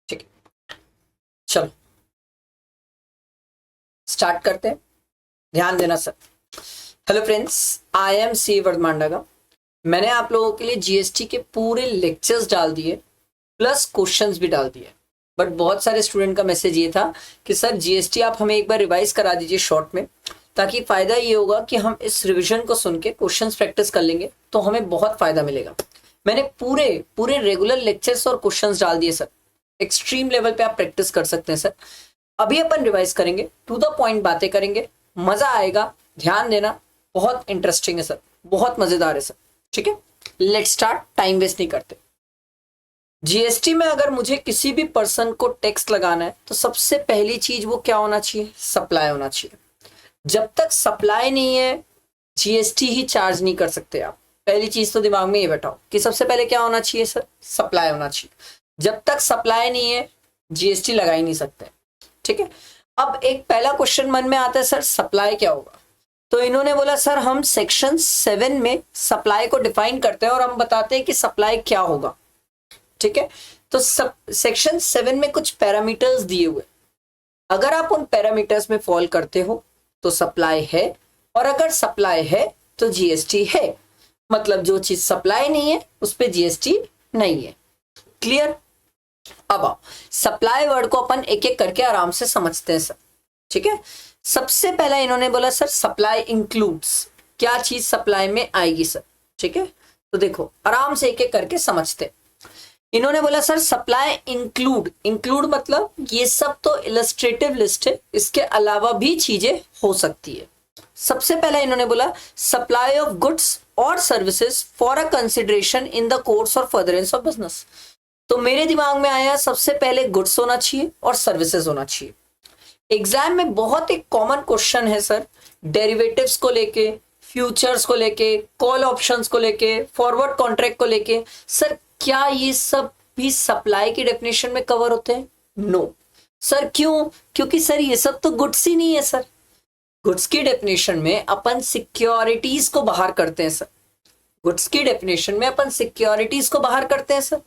ठीक है, चलो स्टार्ट करते हैं। ध्यान देना sir. Hello friends, I am C Vardhamanda. मैंने आप लोगों के लिए जीएसटी के पूरे लेक्चर्स डाल दिए प्लस क्वेश्चंस भी डाल दिए, बट बहुत सारे स्टूडेंट का मैसेज ये था कि सर जीएसटी आप हमें एक बार रिवाइज करा दीजिए शॉर्ट में, ताकि फायदा ये होगा कि हम इस रिवीजन को सुन के क्वेश्चंस प्रैक्टिस कर लेंगे तो हमें बहुत फायदा मिलेगा। मैंने पूरे पूरे रेगुलर लेक्चर्स और क्वेश्चंस डाल दिए सर, एक्सट्रीम लेवल पे आप प्रैक्टिस कर सकते हैं सर। अभी अपन रिवाइज करेंगे, टू द पॉइंट बातें करेंगे, मजा आएगा। ध्यान देना, बहुत इंटरेस्टिंग है सर, बहुत मजेदार है सर। ठीक है, लेट्स स्टार्ट, टाइम वेस्ट नहीं करते। जीएसटी में अगर मुझे किसी भी पर्सन को टैक्स लगाना है तो सबसे पहली चीज वो क्या होना चाहिए? सप्लाई होना चाहिए। जब तक सप्लाई नहीं है जीएसटी ही चार्ज नहीं कर सकते आप। पहली चीज तो दिमाग में ये बैठाओ कि सबसे पहले क्या होना चाहिए सर? सप्लाई होना चाहिए। जब तक सप्लाई नहीं है जीएसटी लगा ही नहीं सकते। ठीक है, अब एक पहला क्वेश्चन मन में आता है, सर सप्लाई क्या होगा? तो इन्होंने बोला सर हम सेक्शन 7 में सप्लाई को डिफाइन करते हैं और हम बताते हैं कि सप्लाई क्या होगा। ठीक है, तो सेक्शन 7 में कुछ पैरामीटर्स दिए हुए, अगर आप उन पैरामीटर्स में फॉल करते हो तो सप्लाई है, और अगर सप्लाई है तो जीएसटी है। मतलब जो चीज सप्लाई नहीं है उस पर जीएसटी नहीं है। क्लियर? अब आओ सप्लाई वर्ड को अपन एक एक करके आराम से समझते हैं सर। ठीक है, सबसे पहला इन्होंने बोला सर सप्लाई इंक्लूड्स, क्या चीज सप्लाई में आएगी सर? ठीक है, तो देखो आराम से एक एक करके समझते हैं। इन्होंने बोला सर सप्लाई इंक्लूड मतलब ये सब तो इलस्ट्रेटिव लिस्ट है, इसके अलावा भी चीजें हो सकती है। सबसे पहला इन्होंने बोला सप्लाई ऑफ गुड्स और services for a consideration in the course और फर्दरेंस ऑफ बिजनेस। तो मेरे दिमाग में आया सबसे पहले गुड्स होना चाहिए और सर्विसेज होना चाहिए। एग्जाम में बहुत एक कॉमन क्वेश्चन है सर, डेरिवेटिव्स को लेके, फ्यूचर्स को लेके, कॉल ऑप्शंस को लेके, फॉरवर्ड कॉन्ट्रैक्ट को लेके, सर क्या ये सब भी सप्लाई की डेफिनेशन में कवर होते हैं? No sir. क्यों? क्योंकि सर ये सब तो गुड्स ही नहीं है सर। गुड्स की डेफिनेशन में अपन सिक्योरिटीज को बाहर करते हैं सर। गुड्स की डेफिनेशन में अपन सिक्योरिटीज को बाहर करते हैं सर।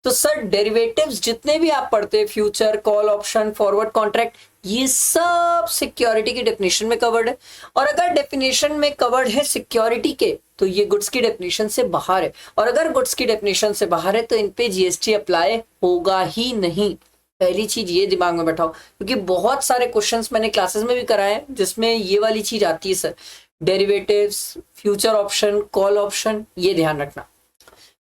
तो सर डेरिवेटिव्स जितने भी आप पढ़ते हैं, future, call option, forward contract, ये सब सिक्योरिटी की डेफिनेशन में कवर्ड है। और अगर डेफिनेशन में कवर्ड है सिक्योरिटी के तो ये गुड्स की डेफिनेशन से बाहर है, और अगर गुड्स की डेफिनेशन से बाहर है तो इन पे जीएसटी अप्लाई होगा ही नहीं। पहली चीज ये दिमाग में बैठाओ, क्योंकि बहुत सारे क्वेश्चंस मैंने क्लासेस में भी कराए हैं जिसमें ये वाली चीज आती है sir, derivatives, future option, call option, ये ध्यान रखना।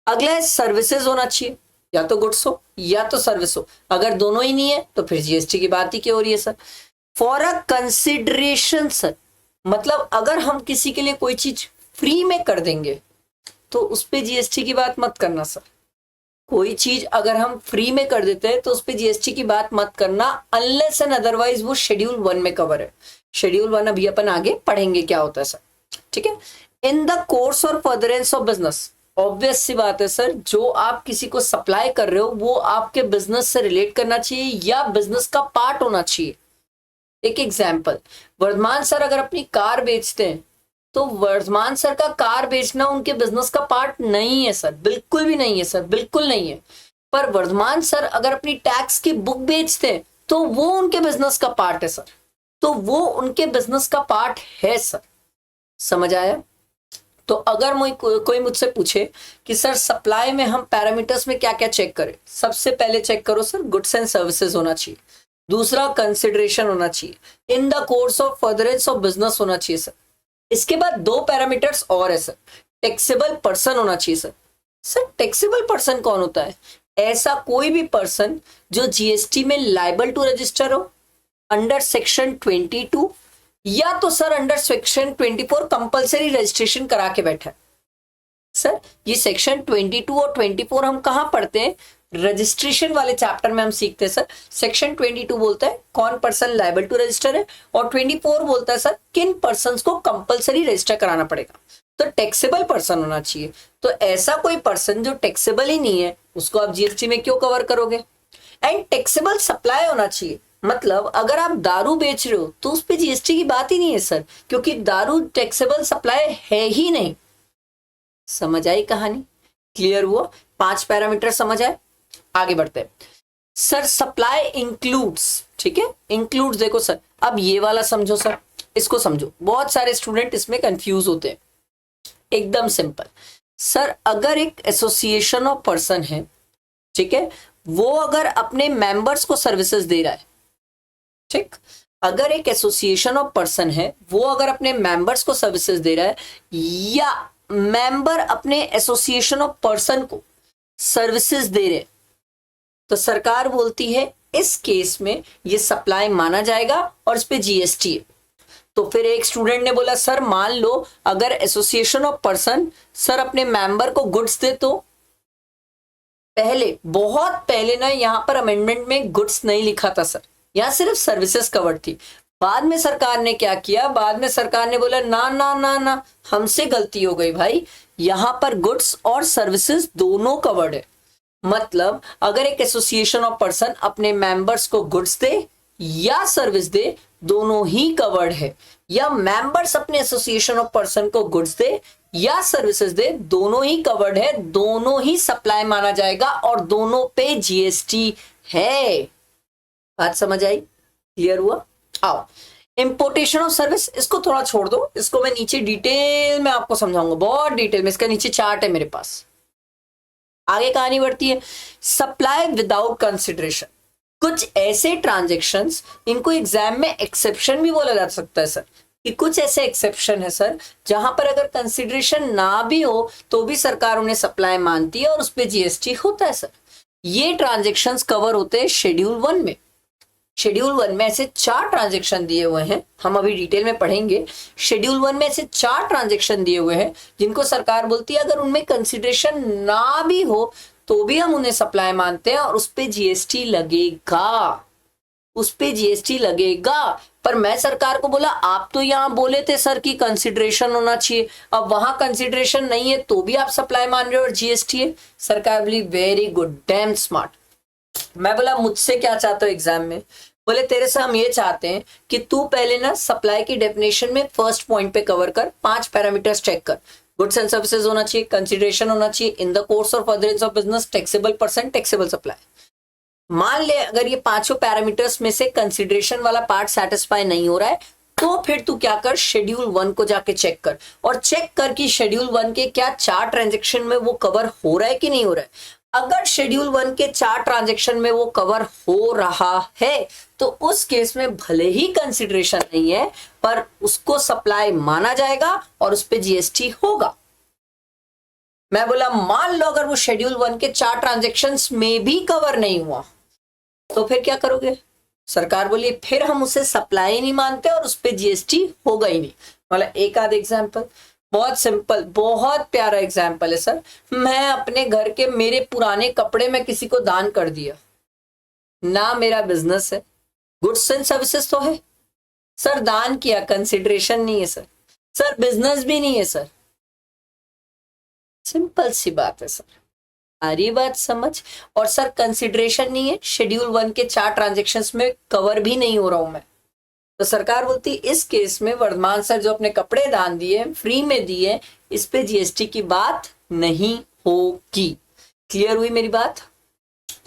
अगला है सर्विसेज होना चाहिए, या तो गुड्स हो या तो सर्विस हो। अगर दोनों ही नहीं है तो फिर जीएसटी की बात ही क्यों हो रही है sir? For a consideration sir, मतलब अगर हम किसी के लिए कोई चीज फ्री में कर देंगे तो उस पे जीएसटी की बात मत करना सर। कोई चीज अगर हम फ्री में कर देते हैं तो उस पे जीएसटी की बात मत करना, अनलेस एंड अदरवाइज वो शेड्यूल 1 में कवर है। शेड्यूल 1 अभी अपन आगे पढ़ेंगे क्या होता है सर। ठीक है, इन द कोर्स और फर्दरेंस ऑफ बिजनेस, ऑब्वियस सी बात है सर, जो आप किसी को सप्लाई कर रहे हो वो आपके बिजनेस से रिलेट करना चाहिए या बिजनेस का पार्ट होना चाहिए। एक एग्जांपल, वर्धमान सर अगर अपनी कार बेचते हैं तो वर्धमान सर का कार बेचना उनके बिजनेस का पार्ट नहीं है सर, बिल्कुल भी नहीं है सर, बिल्कुल नहीं है। पर वर्धमान सर अगर अपनी टैक्स की बुक बेचते हैं तो वो उनके बिजनेस का पार्ट है सर, तो वो उनके बिजनेस का पार्ट है सर। समझ आया? तो अगर कोई मुझसे पूछे कि सर सप्लाई में हम पैरामीटर्स में क्या क्या चेक करें, सबसे पहले चेक करो सर गुड्स एंड सर्विसेज होना चाहिए। दूसरा कंसिडरेशन होना चाहिए, इन the course of furtherance of business होना चाहिए सर। इसके बाद दो पैरामीटर्स और है सर, टैक्सेबल पर्सन होना चाहिए सर। सर टैक्सेबल पर्सन कौन होता है? ऐसा कोई भी पर्सन जो जीएसटी में लायबल टू रजिस्टर हो अंडर सेक्शन 22, या तो sir under section 24 compulsory registration करा के बैठा है। सर ये सेक्शन 22 और 24 हम कहां पढ़ते हैं? रजिस्ट्रेशन वाले चैप्टर में हम सीखते हैं सर। सेक्शन 22 बोलता है कौन पर्सन लायबल टू रजिस्टर है, और 24 बोलता है सर किन पर्सन को कंपलसरी रजिस्टर कराना पड़ेगा। तो टैक्सेबल पर्सन होना चाहिए। तो ऐसा कोई पर्सन जो टैक्सेबल ही नहीं है उसको आप जीएसटी में क्यों कवर करोगे? एंड टैक्सेबल सप्लाई होना चाहिए, मतलब अगर आप दारू बेच रहे हो तो उस पर जीएसटी की बात ही नहीं है सर, क्योंकि दारू टैक्सेबल सप्लाई है ही नहीं। समझ आई कहानी? क्लियर हुआ? 5 पैरामीटर समझ आए? आगे बढ़ते हैं। सर सप्लाई इंक्लूड्स, ठीक है, इंक्लूड्स देखो सर, अब ये वाला समझो सर, इसको समझो, बहुत सारे स्टूडेंट इसमें कंफ्यूज होते हैं। एकदम सिंपल सर, अगर एक एसोसिएशन ऑफ पर्सन है, ठीक है, वो अगर अपने मेंबर्स को सर्विसेज दे रहा है, ठीक, अगर एक एसोसिएशन ऑफ पर्सन है वो अगर अपने मेंबर्स को सर्विसेज दे रहा है, या मेंबर अपने एसोसिएशन ऑफ पर्सन को सर्विसेज दे रहे, तो सरकार बोलती है इस केस में ये सप्लाई माना जाएगा और इस पे जीएसटी है। तो फिर एक स्टूडेंट ने बोला सर मान लो अगर एसोसिएशन ऑफ पर्सन सर अपने मेंबर को गुड्स दे, तो पहले, बहुत पहले ना यहाँ पर अमेंडमेंट में गुड्स नहीं लिखा था सर, यहाँ सिर्फ सर्विसेज कवर्ड थी। बाद में सरकार ने क्या किया, बाद में सरकार ने बोला ना ना ना ना, हमसे गलती हो गई भाई, यहाँ पर गुड्स और सर्विसेज दोनों कवर्ड है। मतलब अगर एक एसोसिएशन ऑफ पर्सन अपने मेंबर्स को गुड्स दे या सर्विस दे, दोनों ही कवर्ड है, या मेंबर्स अपने एसोसिएशन ऑफ पर्सन को गुड्स दे या सर्विसेज दे, दोनों ही कवर्ड है, दोनों ही सप्लाई माना जाएगा और दोनों पे जीएसटी है। बात समझ आई, क्लियर हुआ? आओ इंपोर्टेशन ऑफ सर्विस, इसको थोड़ा छोड़ दो, इसको मैं नीचे डिटेल में आपको समझाऊंगा, बहुत डिटेल में, इसका नीचे चार्ट है मेरे पास। आगे कहानी बढ़ती है, सप्लाई विदाउट कंसिडरेशन। कुछ ऐसे ट्रांजेक्शन्स, इनको एग्जाम में एक्सेप्शन भी बोला जा सकता है सर, कि कुछ ऐसे एक्सेप्शन है सर जहां पर अगर कंसिडरेशन ना भी हो तो भी सरकार उन्हें सप्लाई मानती है और उस पर जीएसटी होता है सर। ये ट्रांजेक्शन्स कवर होते हैं शेड्यूल 1 में। शेड्यूल 1 में ऐसे 4 ट्रांजेक्शन दिए हुए हैं, हम अभी डिटेल में पढ़ेंगे। शेड्यूल 1 में ऐसे 4 ट्रांजेक्शन दिए हुए हैं जिनको सरकार बोलती है अगर उनमें कंसिडरेशन ना भी हो तो भी हम उन्हें सप्लाई मानते हैं और उस पे जीएसटी लगेगा, उस पे जीएसटी लगेगा। पर मैं सरकार को बोला आप तो यहाँ बोले थे सर कि कंसिडरेशन होना चाहिए, अब वहां कंसिडरेशन नहीं है तो भी आप सप्लाई मान रहे हो और जीएसटी है। सरकार बोली वेरी गुड, डैम स्मार्ट। मैं बोला मुझसे क्या चाहते हो एग्जाम में? बोले तेरे से हम ये चाहते हैं कि तू पहले ना सप्लाई की डेफिनेशन में फर्स्ट पॉइंट पे कवर कर, 5 पैरामीटर्स चेक कर। गुड्स एंड सर्विसेज होना चाहिए, कंसिडरेशन होना चाहिए, इन द कोर्स और furtherance of business, taxable person, taxable supply. मान ले अगर ये 5 पैरामीटर्स में से कंसिडरेशन वाला पार्ट सेटिस्फाई नहीं हो रहा है तो फिर तू क्या कर, शेड्यूल 1 को जाके चेक कर और चेक कर कि शेड्यूल 1 के क्या 4 ट्रांजेक्शन में वो कवर हो रहा है कि नहीं हो रहा है। अगर शेड्यूल 1 के 4 ट्रांजेक्शन में वो कवर हो रहा है तो उस केस में भले ही कंसिडरेशन नहीं है पर उसको सप्लाई माना जाएगा और उस पर जीएसटी होगा। मैं बोला मान लो अगर वो शेड्यूल 1 के 4 ट्रांजेक्शन्स में भी कवर नहीं हुआ तो फिर क्या करोगे? सरकार बोली फिर हम उसे सप्लाई नहीं मानते और उस पर जीएसटी होगा ही नहीं। मतलब एक आध एग्जाम्पल, बहुत सिंपल, बहुत प्यारा एग्जाम्पल है सर। मैं अपने घर के मेरे पुराने कपड़े में किसी को दान कर दिया, ना मेरा बिजनेस है, गुड्स एंड सर्विसेज तो है सर, दान किया, कंसिडरेशन नहीं है सर, सर बिजनेस भी नहीं है सर। सिंपल सी बात है सर, आ रही बात समझ? और सर कंसिडरेशन नहीं है, शेड्यूल 1 के 4 ट्रांजेक्शन्स में कवर भी नहीं हो रहा हूं मैं, तो सरकार बोलती इस केस में वर्धमान सर जो अपने कपड़े दान दिए, फ्री में दिए, इस पे जीएसटी की बात नहीं होगी। क्लियर हुई मेरी बात?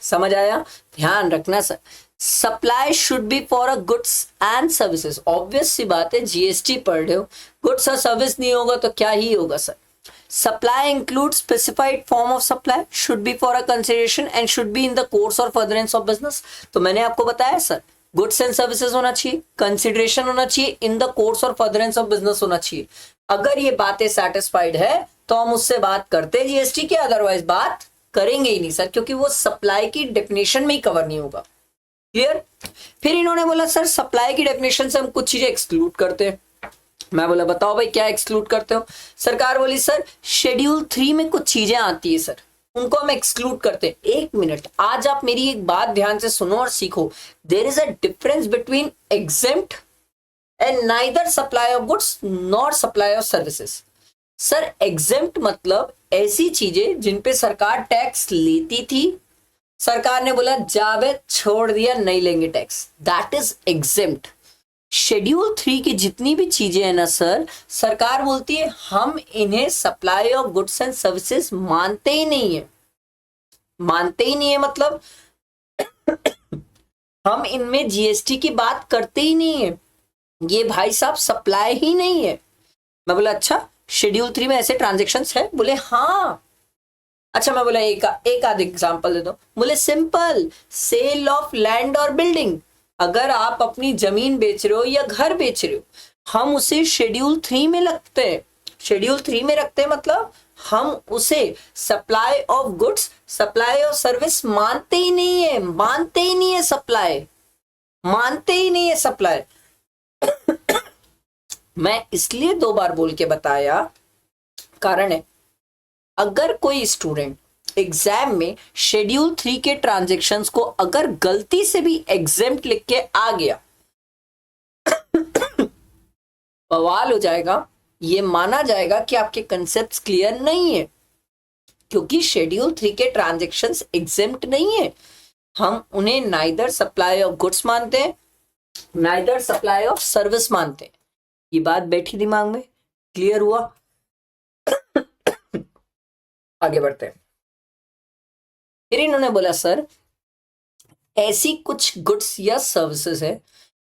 समझ आया? ध्यान रखना sir, supply should be for a goods and services. Obvious सी बात है, जीएसटी पढ़ रहे हो, गुड्स और सर्विस नहीं होगा तो क्या ही होगा sir. Supply includes specified form of supply, should be for a consideration and should be in the course or furtherance of business। तो मैंने आपको बताया सर, गुड्स एंड सर्विसेज होना चाहिए, कंसिडरेशन होना चाहिए, इन द कोर्स और फर्दरेंस ऑफ बिजनेस होना चाहिए। अगर ये बातें सेटिस्फाइड है तो हम उससे बात करते हैं जीएसटी की, अदरवाइज बात करेंगे ही नहीं सर, क्योंकि वो सप्लाई की डेफिनेशन में ही कवर नहीं होगा। क्लियर? फिर इन्होंने बोला सर सप्लाई की डेफिनेशन से हम कुछ चीजें एक्सक्लूड करते हैं। मैं बोला बताओ भाई क्या एक्सक्लूड करते हो? सरकार बोली सर शेड्यूल 3 में कुछ चीजें आती है सर, उनको हम एक्सक्लूड करते हैं। एक मिनट, आज आप मेरी एक बात ध्यान से सुनो और सीखो। There is a difference between exempt and neither supply of goods not supply of services. Sir exempt मतलब ऐसी चीजें जिन पे सरकार टैक्स लेती थी, सरकार ने बोला जावे छोड़ दिया, नहीं लेंगे tax, that is exempt. Schedule 3 की जितनी भी चीजें हैं ना सर, सरकार बोलती है हम इन्हें supply of goods and services मानते ही नहीं है। मानते ही नहीं है मतलब हम इनमें जीएसटी की बात करते ही नहीं है, ये भाई साहब सप्लाई ही नहीं है। मैं बोला अच्छा शेड्यूल 3 में ऐसे ट्रांजेक्शन्स है? बोले हाँ। अच्छा मैं बोला एक आध एग्जांपल दे दो। बोले सिंपल, सेल ऑफ लैंड और बिल्डिंग। अगर आप अपनी जमीन बेच रहे हो या घर बेच रहे हो, हम उसे शेड्यूल 3 में लगते हैं। शेड्यूल 3 में रखते हैं मतलब हम उसे supply of goods, supply of service मानते ही नहीं है, मानते ही नहीं है सप्लाई, मानते ही नहीं है सप्लाई। मैं इसलिए 2 बार बोल के बताया, कारण है अगर कोई स्टूडेंट एग्जाम में शेड्यूल 3 के ट्रांजेक्शन्स को अगर गलती से भी एग्जेम्प्ट लिख के आ गया, बवाल हो जाएगा। ये माना जाएगा कि आपके कंसेप्ट्स क्लियर नहीं है, क्योंकि शेड्यूल 3 के ट्रांजेक्शन्स एग्जेम्प्ट नहीं है। हम उन्हें नाइदर सप्लाई ऑफ गुड्स मानते हैं, नाइदर सप्लाई ऑफ सर्विस मानते हैं। ये बात बैठी दिमाग में, क्लियर हुआ? आगे बढ़ते हैं। फिर इन्होंने बोला सर ऐसी कुछ गुड्स या सर्विसेज है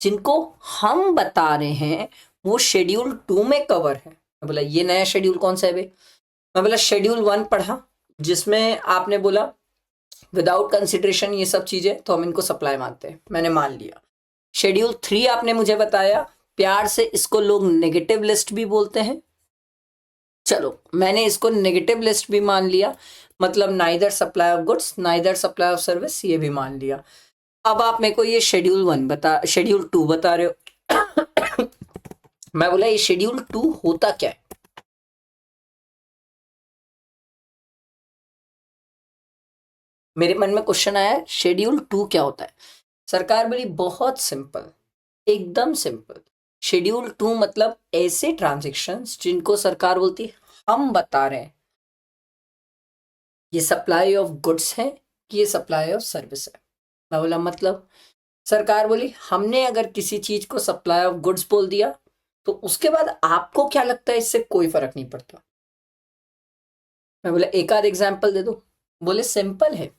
जिनको हम बता रहे हैं वो शेड्यूल 2 में कवर है। मैं बोला ये नया शेड्यूल कौन सा है बे? मैं बोला शेड्यूल 1 पढ़ा, जिसमें आपने बोला विदाउट कंसिडरेशन ये सब चीजें, तो हम इनको सप्लाई मानते हैं, मैंने मान लिया। शेड्यूल 3 आपने मुझे बताया, प्यार से इसको लोग नेगेटिव लिस्ट भी बोलते हैं, चलो मैंने इसको नेगेटिव लिस्ट भी मान लिया, मतलब neither supply of goods neither supply of service, ये भी मान लिया। अब आप मेरे को ये शेड्यूल 2 बता रहे हो। मैं बोला ये शेड्यूल 2 होता क्या है? मेरे मन में क्वेश्चन आया शेड्यूल 2 क्या होता है? सरकार बोली बहुत सिंपल, एकदम सिंपल। शेड्यूल 2 मतलब ऐसे ट्रांजेक्शन्स जिनको सरकार बोलती हम बता रहे हैं ये सप्लाई ऑफ गुड्स है कि ये सप्लाई ऑफ सर्विस है। मैं बोला मतलब? सरकार बोली हमने अगर किसी चीज को सप्लाई ऑफ गुड्स बोल दिया तो उसके बाद आपको क्या लगता है, इससे कोई फर्क नहीं पड़ता। मैं बोला एक आध एग्जांपल दे दो। बोले सिंपल है,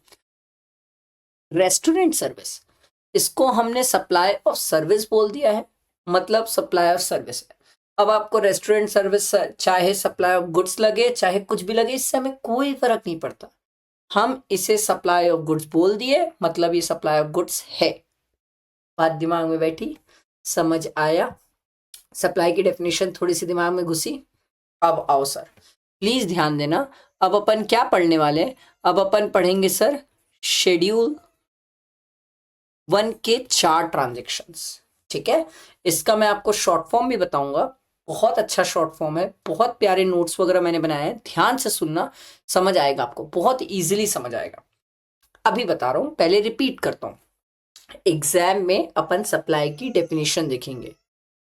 रेस्टोरेंट सर्विस, इसको हमने सप्लाई ऑफ सर्विस बोल दिया है, मतलब सप्लाई ऑफ सर्विस है। अब आपको रेस्टोरेंट सर्विस चाहे सप्लाई ऑफ गुड्स लगे चाहे कुछ भी लगे, इससे हमें कोई फर्क नहीं पड़ता। हम इसे सप्लाई ऑफ गुड्स बोल दिए, मतलब ये सप्लाई ऑफ गुड्स है। बात दिमाग में बैठी, समझ आया? सप्लाई की डेफिनेशन थोड़ी सी दिमाग में घुसी? अब आओ सर प्लीज ध्यान देना, अब अपन क्या पढ़ने वाले हैं? अब अपन पढ़ेंगे सर शेड्यूल 1 के 4 ट्रांजेक्शन्स, ठीक है? इसका मैं आपको शॉर्ट फॉर्म भी बताऊंगा, बहुत अच्छा शॉर्ट फॉर्म है, बहुत प्यारे नोट्स वगैरह मैंने बनाए हैं, ध्यान से सुनना, समझ आएगा आपको, बहुत इजीली समझ आएगा। अभी बता रहा हूं, पहले रिपीट करता हूं। एग्जाम में अपन सप्लाई की डेफिनेशन देखेंगे।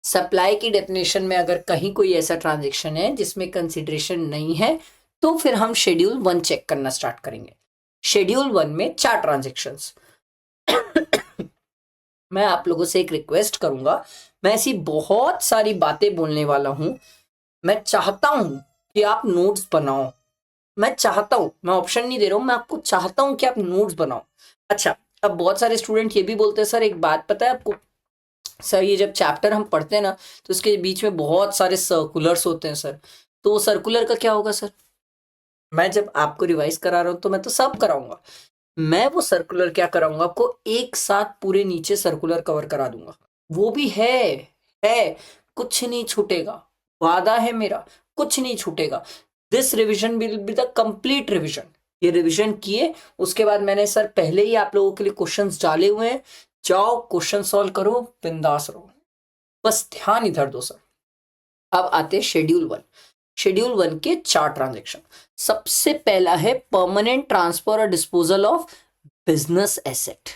सप्लाई की डेफिनेशन में अगर कहीं कोई ऐसा ट्रांजेक्शन है जिसमें कंसिडरेशन नहीं है तो फिर हम शेड्यूल 1 चेक करना स्टार्ट करेंगे। शेड्यूल 1 में 4 ट्रांजेक्शन्स। मैं आप लोगों से एक रिक्वेस्ट करूंगा, मैं ऐसी बहुत सारी बातें बोलने वाला हूं, मैं चाहता हूं कि आप नोट्स बनाओ। मैं चाहता हूं, मैं ऑप्शन नहीं दे रहा हूं, मैं आपको चाहता हूं कि आप नोट्स बनाओ। अच्छा, अब बहुत सारे स्टूडेंट ये भी बोलते हैं सर एक बात पता है आपको, सर ये जब चैप्टर हम पढ़ते हैं ना तो उसके बीच में बहुत सारे सर्कुलर्स होते हैं सर, तो सर्कुलर का क्या होगा सर? मैं जब आपको रिवाइज करा रहा हूं तो मैं तो सब कराऊंगा, मैं वो सर्कुलर क्या कराऊंगा आपको, एक साथ पूरे नीचे सर्कुलर कवर करा दूंगा। वो भी है, कुछ नहीं छूटेगा, वादा है मेरा, कुछ नहीं छूटेगा। This revision will be the complete revision. ये रिविजन किए उसके बाद मैंने सर पहले ही आप लोगों के लिए क्वेश्चंस डाले हुए हैं, जाओ क्वेश्चन सॉल्व करो, बिंदास रहो, बस ध्यान इधर दो सर। अब आते शेड्यूल 1। शेड्यूल 1 के 4 ट्रांजेक्शन। सबसे पहला है परमानेंट ट्रांसफर और disposal of business asset.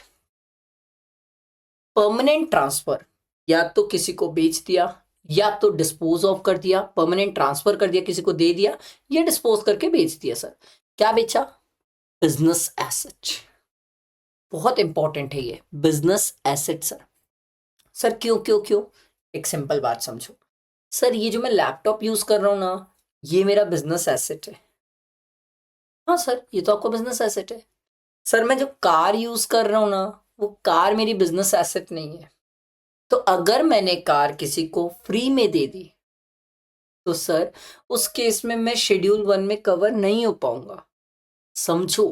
Permanent transfer, या तो किसी को बेच दिया या तो डिस्पोज ऑफ कर दिया, परमानेंट ट्रांसफर कर दिया, किसी को दे दिया या डिस्पोज करके बेच दिया। सर क्या बेचा? Business asset. बहुत इंपॉर्टेंट है ये बिजनेस एसेट सर। सर क्यों क्यों क्यों? एक सिंपल बात समझो सर, ये जो मैं लैपटॉप यूज कर रहा हूं ना, ये मेरा बिजनेस एसेट है। हाँ सर ये तो आपका बिजनेस एसेट है। सर मैं जो कार यूज कर रहा हूं ना, वो कार मेरी बिजनेस एसेट नहीं है। तो अगर मैंने कार किसी को फ्री में दे दी तो सर उस केस में मैं शेड्यूल 1 में कवर नहीं हो पाऊंगा। समझो,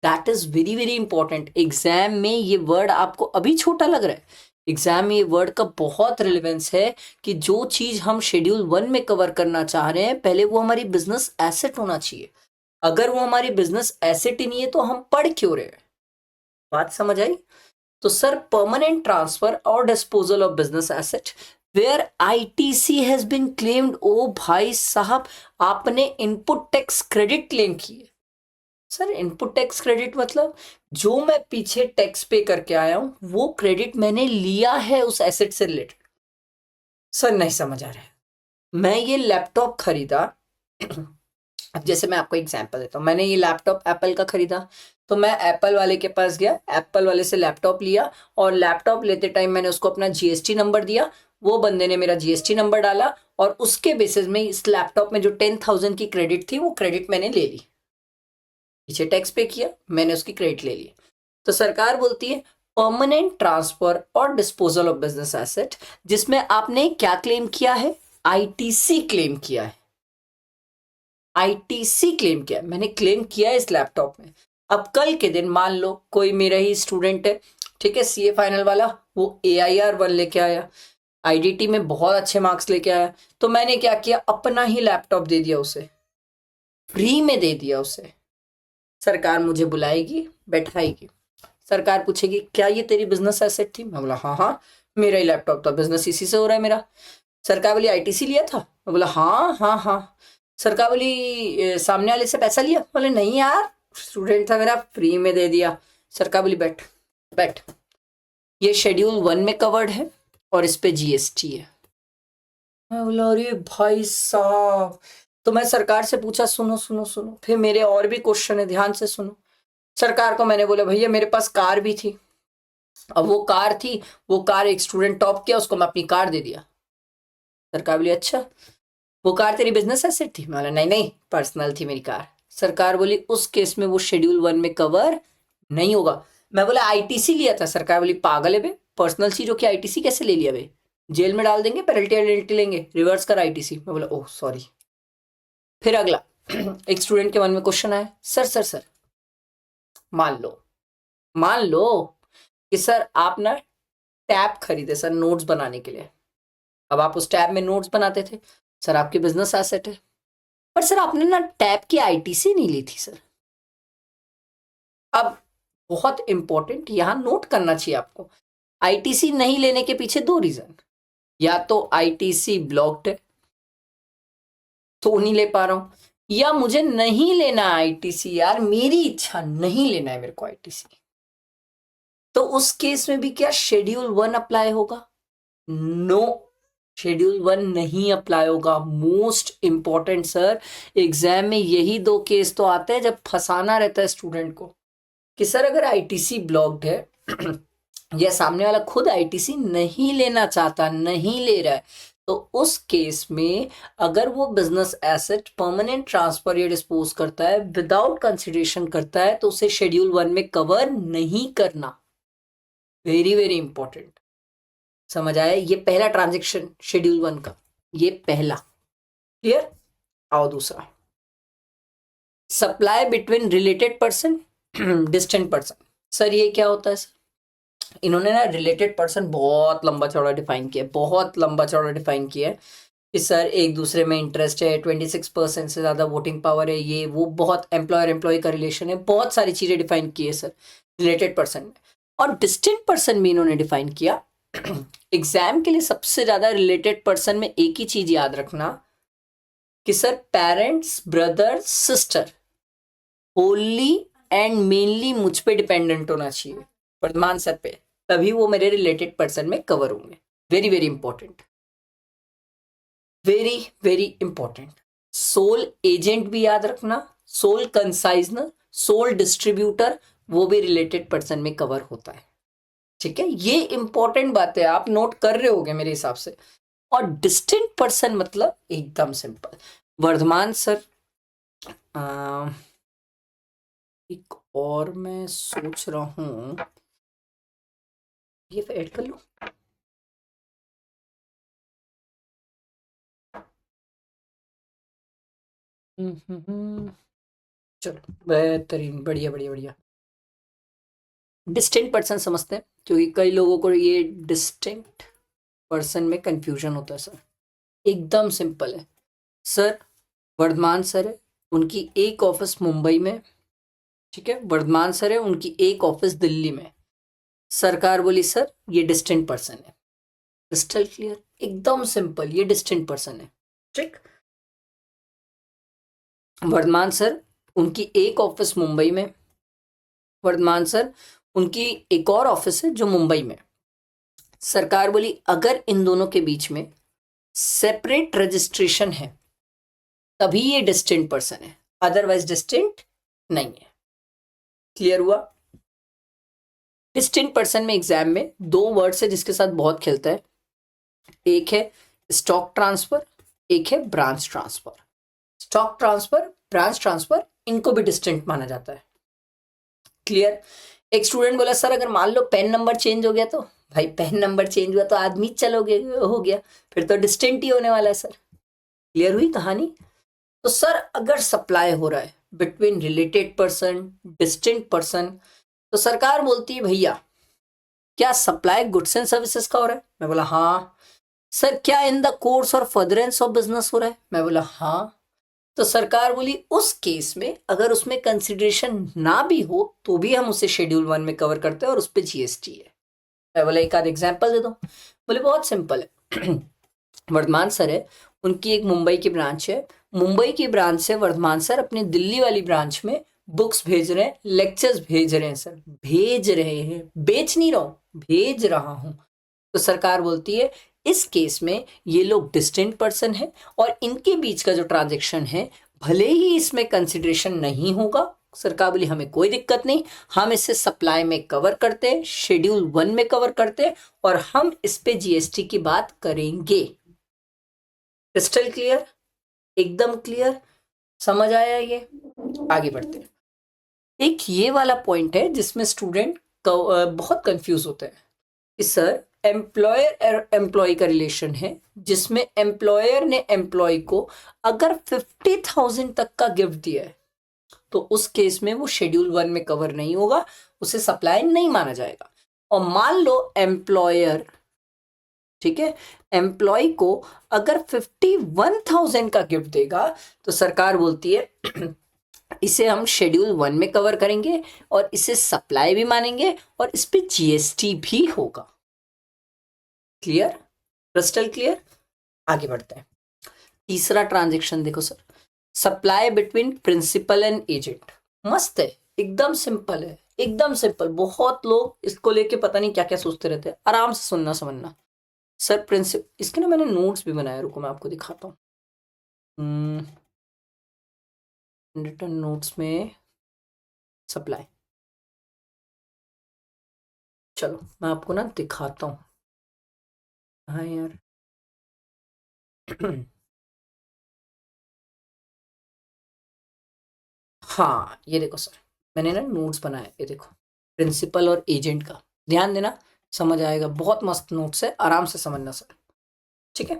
that is very very important. Exam में ये वर्ड आपको अभी छोटा लग रहा है, एग्जाम में ये वर्ड का बहुत रिलेवेंस है कि जो चीज हम शेड्यूल 1 में कवर करना चाह रहे हैं पहले वो हमारी बिजनेस एसेट होना चाहिए। अगर वो हमारी बिजनेस एसेट ही नहीं है तो हम पढ़ क्यों रहे हैं? बात समझ आई? तो सर परमानेंट ट्रांसफर और disposal of business asset where ITC has been claimed. ओ भाई साहब, आपने इनपुट टैक्स क्रेडिट क्लेम किए। सर इनपुट टैक्स क्रेडिट मतलब जो मैं पीछे टैक्स पे करके आया हूं वो क्रेडिट मैंने लिया है उस एसेट से रिलेटेड। सर नहीं समझ आ रहा है। मैं ये लैपटॉप खरीदा अब जैसे मैं आपको एग्जांपल देता हूँ, मैंने ये लैपटॉप एप्पल का खरीदा तो मैं एप्पल वाले के पास गया, एप्पल वाले से लैपटॉप लिया और लैपटॉप लेते टाइम मैंने उसको अपना जीएसटी नंबर दिया, वो बंदे ने मेरा जीएसटी नंबर डाला और उसके बेसिस में इस लैपटॉप में जो 10,000 की क्रेडिट थी वो क्रेडिट मैंने ले ली। पीछे टैक्स पे किया, मैंने उसकी क्रेडिट ले ली। तो सरकार बोलती है परमानेंट ट्रांसफर और डिस्पोजल ऑफ बिजनेस एसेट, जिसमें आपने क्या क्लेम किया है? आईटीसी क्लेम किया है। आईटीसी क्लेम किया, मैंने क्लेम किया है इस लैपटॉप में। अब कल के दिन मान लो कोई मेरा ही स्टूडेंट है, ठीक है, सीए फाइनल वाला, वो AIR 1 लेके आया, आईडीटी में बहुत अच्छे मार्क्स लेके आया, तो मैंने क्या किया, अपना ही लैपटॉप दे दिया उसे, फ्री में दे दिया उसे। सरकार मुझे बुलाएगी, बैठाएगी, सरकार पूछेगी क्या ये तेरी बिजनेस एसेट थी? मैं बोला हाँ हाँ मेरा ही लैपटॉप था, बिजनेस इसी से हो रहा है मेरा। सरकार बोली आईटीसी लिया था? मैं बोला हाँ हाँ हाँ। सरकार बोली सामने वाले से पैसा लिया? बोले नहीं यार, स्टूडेंट था मेरा, फ्री में दे दिया। सरकार बोली बैठ बैठ, ये शेड्यूल 1 में कवर्ड है और इस पे जीएसटी है। मैं बोला अरे भाई साहब। तो मैं सरकार से पूछा सुनो सुनो सुनो, फिर मेरे और भी क्वेश्चन है, ध्यान से सुनो। सरकार को मैंने बोला भैया मेरे पास कार भी थी, अब वो कार थी, वो कार एक स्टूडेंट टॉप किया, उसको मैं अपनी कार दे दिया। सरकार बोली अच्छा, वो कार तेरी बिजनेस एसेट थी? मैं बोला नहीं नहीं पर्सनल थी मेरी कार। सरकार बोली उस केस में वो शेड्यूल 1 में कवर नहीं होगा। मैं बोला आईटीसी लिया था? सरकार बोली पागल है बे, पर्सनल चीज हो, क्या आईटीसी कैसे ले लिया बे, जेल में डाल देंगे, पेनल्टी लेंगे, रिवर्स कर आईटीसी। मैं बोला ओह सॉरी। फिर अगला एक स्टूडेंट के मन में क्वेश्चन आया, सर सर सर मान लो कि सर आप ना टैब खरीदे सर नोट्स बनाने के लिए, अब आप उस टैब में नोट्स बनाते थे, सर आपकी बिजनेस एसेट है, पर सर आपने ना टैब की आईटीसी नहीं ली थी सर। अब बहुत इंपॉर्टेंट यहां नोट करना चाहिए आपको, आईटीसी नहीं लेने के पीछे दो रीजन, या तो आईटीसी ब्लॉक्ड है तो नहीं ले पा रहा हूं, या मुझे नहीं लेना आईटीसी यार, मेरी इच्छा नहीं लेना है मेरे को आईटीसी। तो उस केस में भी क्या शेड्यूल 1 अप्लाई होगा? नो, शेड्यूल 1 नहीं अप्लाई होगा। मोस्ट इंपॉर्टेंट सर, एग्जाम में यही दो केस तो आते हैं जब फंसाना रहता है स्टूडेंट को कि सर अगर आईटीसी ब्लॉक्ड है या सामने वाला खुद आईटीसी नहीं लेना चाहता, नहीं ले रहा है, तो उस केस में अगर वो बिजनेस एसेट परमानेंट ट्रांसफर या डिस्पोज करता है विदाउट कंसिडरेशन करता है तो उसे शेड्यूल 1 में कवर नहीं करना। वेरी वेरी इंपॉर्टेंट, समझ आया? ये पहला ट्रांजेक्शन शेड्यूल 1 का, ये पहला। क्लियर? आओ दूसरा, supply between related person distant person. Sir ये क्या होता है सर? इन्होंने ना रिलेटेड पर्सन बहुत लंबा चौड़ा डिफाइन किया है, बहुत लंबा चौड़ा डिफाइन किया है कि सर एक दूसरे में इंटरेस्ट है, 26% से ज्यादा वोटिंग पावर है, ये वो, बहुत एम्प्लॉयर एम्प्लॉय का रिलेशन है, बहुत सारी चीजें डिफाइन की है सर रिलेटेड पर्सन में। और डिस्टेंट पर्सन भी इन्होंने डिफाइन किया। एग्जाम के लिए सबसे ज्यादा रिलेटेड पर्सन में एक ही चीज याद रखना कि sir parents brother sister Holi and mainly मुझ पे डिपेंडेंट होना चाहिए, वर्तमान सर पे, तभी वो मेरे रिलेटेड पर्सन में कवर होंगे। Very very important, very very important. Sole agent भी याद रखना, सोल कंसाइजनर, सोल डिस्ट्रीब्यूटर, वो भी रिलेटेड पर्सन में कवर होता है। ठीक है, ये इंपॉर्टेंट बात है, आप नोट कर रहे होगे मेरे हिसाब से। और डिस्टिंक्ट पर्सन मतलब एकदम सिंपल, वर्धमान सर, एक और मैं सोच रहा हूं, ये ऐड कर लो। चलो बेहतरीन, बढ़िया बढ़िया बढ़िया। डिस्टिंक्ट पर्सन समझते हैं, क्योंकि कई लोगों को ये डिस्टिंक्ट पर्सन में कंफ्यूजन होता है सर। एकदम सिंपल है सर। वर्धमान सर है, उनकी एक ऑफिस मुंबई में, ठीक है। वर्धमान सर है, उनकी एक ऑफिस दिल्ली में। सरकार बोली सर ये डिस्टिंक्ट पर्सन है। क्रिस्टल क्लियर, एकदम सिंपल, ये डिस्टिंक्ट पर्सन है, ठीक। वर्धमान सर, उनकी एक ऑफिस मुंबई में। वर्धमान सर, उनकी एक और ऑफिस है जो मुंबई में। सरकार बोली अगर इन दोनों के बीच में सेपरेट रजिस्ट्रेशन है तभी ये डिस्टिंक्ट पर्सन है, अदरवाइज डिस्टिंक्ट नहीं है। क्लियर हुआ? डिस्टिंक्ट पर्सन में एग्जाम में दो वर्ड्स है जिसके साथ बहुत खेलता है, एक है स्टॉक ट्रांसफर, एक है branch transfer. Stock transfer, branch transfer, इनको भी डिस्टिंक्ट माना जाता है। क्लियर? एक स्टूडेंट बोला सर अगर मान लो पेन नंबर चेंज हो गया तो, भाई पेन नंबर चेंज हुआ तो आदमी चलोगे हो गया, फिर तो डिस्टिंक्ट ही होने वाला है सर। क्लियर हुई कहानी? तो सर अगर सप्लाई हो रहा है between related person, distinct person, तो सरकार बोलती है भैया क्या सप्लाई गुड्स एंड सर्विसेज का हो रहा है? मैं बोला हाँ। सर क्या इन द कोर्स और फर्दरेंस ऑफ बिजनेस हो रहा है? मैं बोला हाँ। तो सरकार बोली उस केस में अगर उसमें कंसिडरेशन ना भी हो तो भी हम उसे शेड्यूल 1 में कवर करते हैं और उस पर जीएसटी है। मैं बोला एक आध एग्जाम्पल दे दो। बोले बहुत सिंपल है। वर्धमान सर है, उनकी एक मुंबई की ब्रांच है। मुंबई की ब्रांच से वर्धमान सर अपनी दिल्ली वाली ब्रांच में बुक्स भेज रहे हैं, लेक्चर्स भेज रहे हैं सर, भेज रहे हैं, बेच नहीं रहा हूं, भेज रहा हूं। तो सरकार बोलती है इस केस में ये लोग डिस्टिंक्ट पर्सन है और इनके बीच का जो ट्रांजेक्शन है भले ही इसमें कंसिडरेशन नहीं होगा, सरकार बोली हमें कोई दिक्कत नहीं, हम इसे सप्लाई में कवर करते हैं, शेड्यूल 1 में कवर करते हैं और हम इस पे जीएसटी की बात करेंगे। Crystal clear? एकदम क्लियर, समझ आया? ये आगे बढ़ते हैं। एक ये वाला पॉइंट है जिसमें स्टूडेंट बहुत कंफ्यूज होते हैं कि सर एम्प्लॉयर एम्प्लॉय का रिलेशन है जिसमें एम्प्लॉयर ने एम्प्लॉय को अगर 50,000 तक का गिफ्ट दिया है तो उस केस में वो शेड्यूल 1 में कवर नहीं होगा, उसे सप्लाई नहीं माना जाएगा। और मान लो एम्प्लॉयर, ठीक है, एम्प्लॉय को अगर 51,000 का गिफ्ट देगा तो सरकार बोलती है इसे हम शेड्यूल 1 में कवर करेंगे और इसे सप्लाई भी मानेंगे और इस पे जीएसटी भी होगा। क्लियर? Crystal clear? आगे बढ़ते हैं। तीसरा ट्रांजेक्शन देखो sir, supply between principal and agent. मस्त है, एकदम सिंपल है, एकदम सिंपल। बहुत लोग इसको लेके पता नहीं क्या क्या सोचते रहते हैं, आराम से सुनना समझना। सर प्रिंसिपल, इसके ना मैंने नोट्स भी बनाया, रुको मैं आपको दिखाता हूँ। रिटर्न नोट्स में सप्लाई, चलो मैं आपको ना दिखाता हूँ। हाँ यार हाँ ये देखो सर, मैंने ना नोट्स बनाया, ये देखो प्रिंसिपल और एजेंट का, ध्यान देना समझ आएगा। बहुत मस्त नोट्स है, आराम से समझना सर, ठीक है।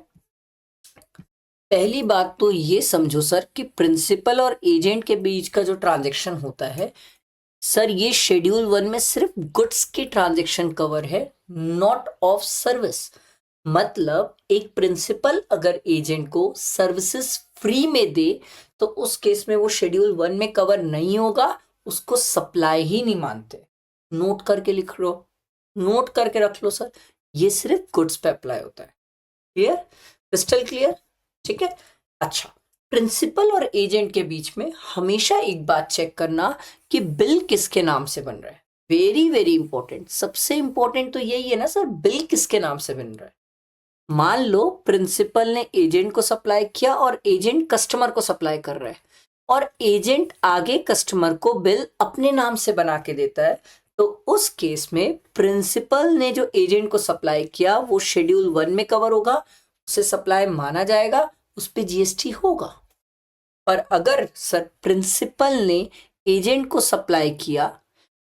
पहली बात तो ये समझो सर कि प्रिंसिपल और एजेंट के बीच का जो ट्रांजैक्शन होता है सर, ये शेड्यूल 1 में सिर्फ गुड्स के ट्रांजैक्शन कवर है, नॉट ऑफ सर्विस। मतलब एक प्रिंसिपल अगर एजेंट को सर्विसेज फ्री में दे तो उस केस में वो शेड्यूल 1 में कवर नहीं होगा, उसको सप्लाई ही नहीं मानते। नोट करके लिख लो, नोट करके रख लो सर, ये सिर्फ गुड्स पे अप्लाई होता है। क्लियर? Crystal clear? ठीक है। अच्छा, प्रिंसिपल और एजेंट के बीच में हमेशा एक बात चेक करना कि बिल किसके नाम से बन रहा है। वेरी वेरी इंपॉर्टेंट, सबसे इंपॉर्टेंट तो यही है ना सर, बिल किसके नाम से बन रहा है। मान लो प्रिंसिपल ने एजेंट को सप्लाई किया और एजेंट कस्टमर को सप्लाई कर रहा है और एजेंट आगे कस्टमर को बिल अपने नाम से बना के देता है, तो उस केस में प्रिंसिपल ने जो एजेंट को सप्लाई किया वो शेड्यूल 1 में कवर होगा, उसे सप्लाई माना जाएगा, उस पर जीएसटी होगा। और अगर सर प्रिंसिपल ने एजेंट को सप्लाई किया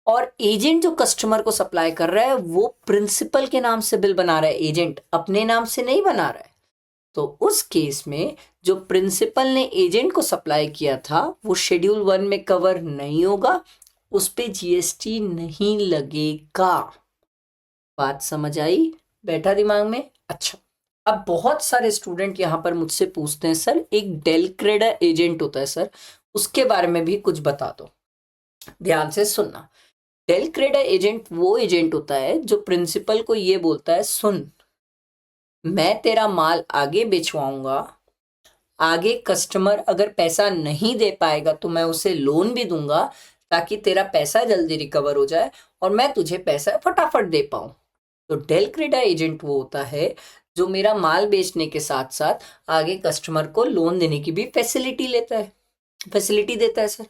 और एजेंट जो कस्टमर को सप्लाई कर रहा है वो प्रिंसिपल के नाम से बिल बना रहा है, एजेंट अपने नाम से नहीं बना रहा है। तो उस केस में जो प्रिंसिपल ने एजेंट को सप्लाई किया था वो शेड्यूल 1 में कवर नहीं होगा, उस पे जीएसटी नहीं लगेगा। बात समझ आई? बैठा दिमाग में? अच्छा, अब बहुत सारे स्टूडेंट यहाँ पर मुझसे पूछते हैं सर एक डेल क्रेडा एजेंट होता है सर, उसके बारे में भी कुछ बता दो। ध्यान से सुनना। डेल क्रेडा एजेंट वो एजेंट होता है जो प्रिंसिपल को ये बोलता है सुन, मैं तेरा माल आगे बेचवाऊंगा, आगे कस्टमर अगर पैसा नहीं दे पाएगा तो मैं उसे लोन भी दूंगा ताकि तेरा पैसा जल्दी रिकवर हो जाए और मैं तुझे पैसा फटाफट दे पाऊं। तो डेल क्रेडा एजेंट वो होता है जो मेरा माल बेचने के साथ साथ आगे कस्टमर को लोन देने की भी फैसिलिटी देता है सर।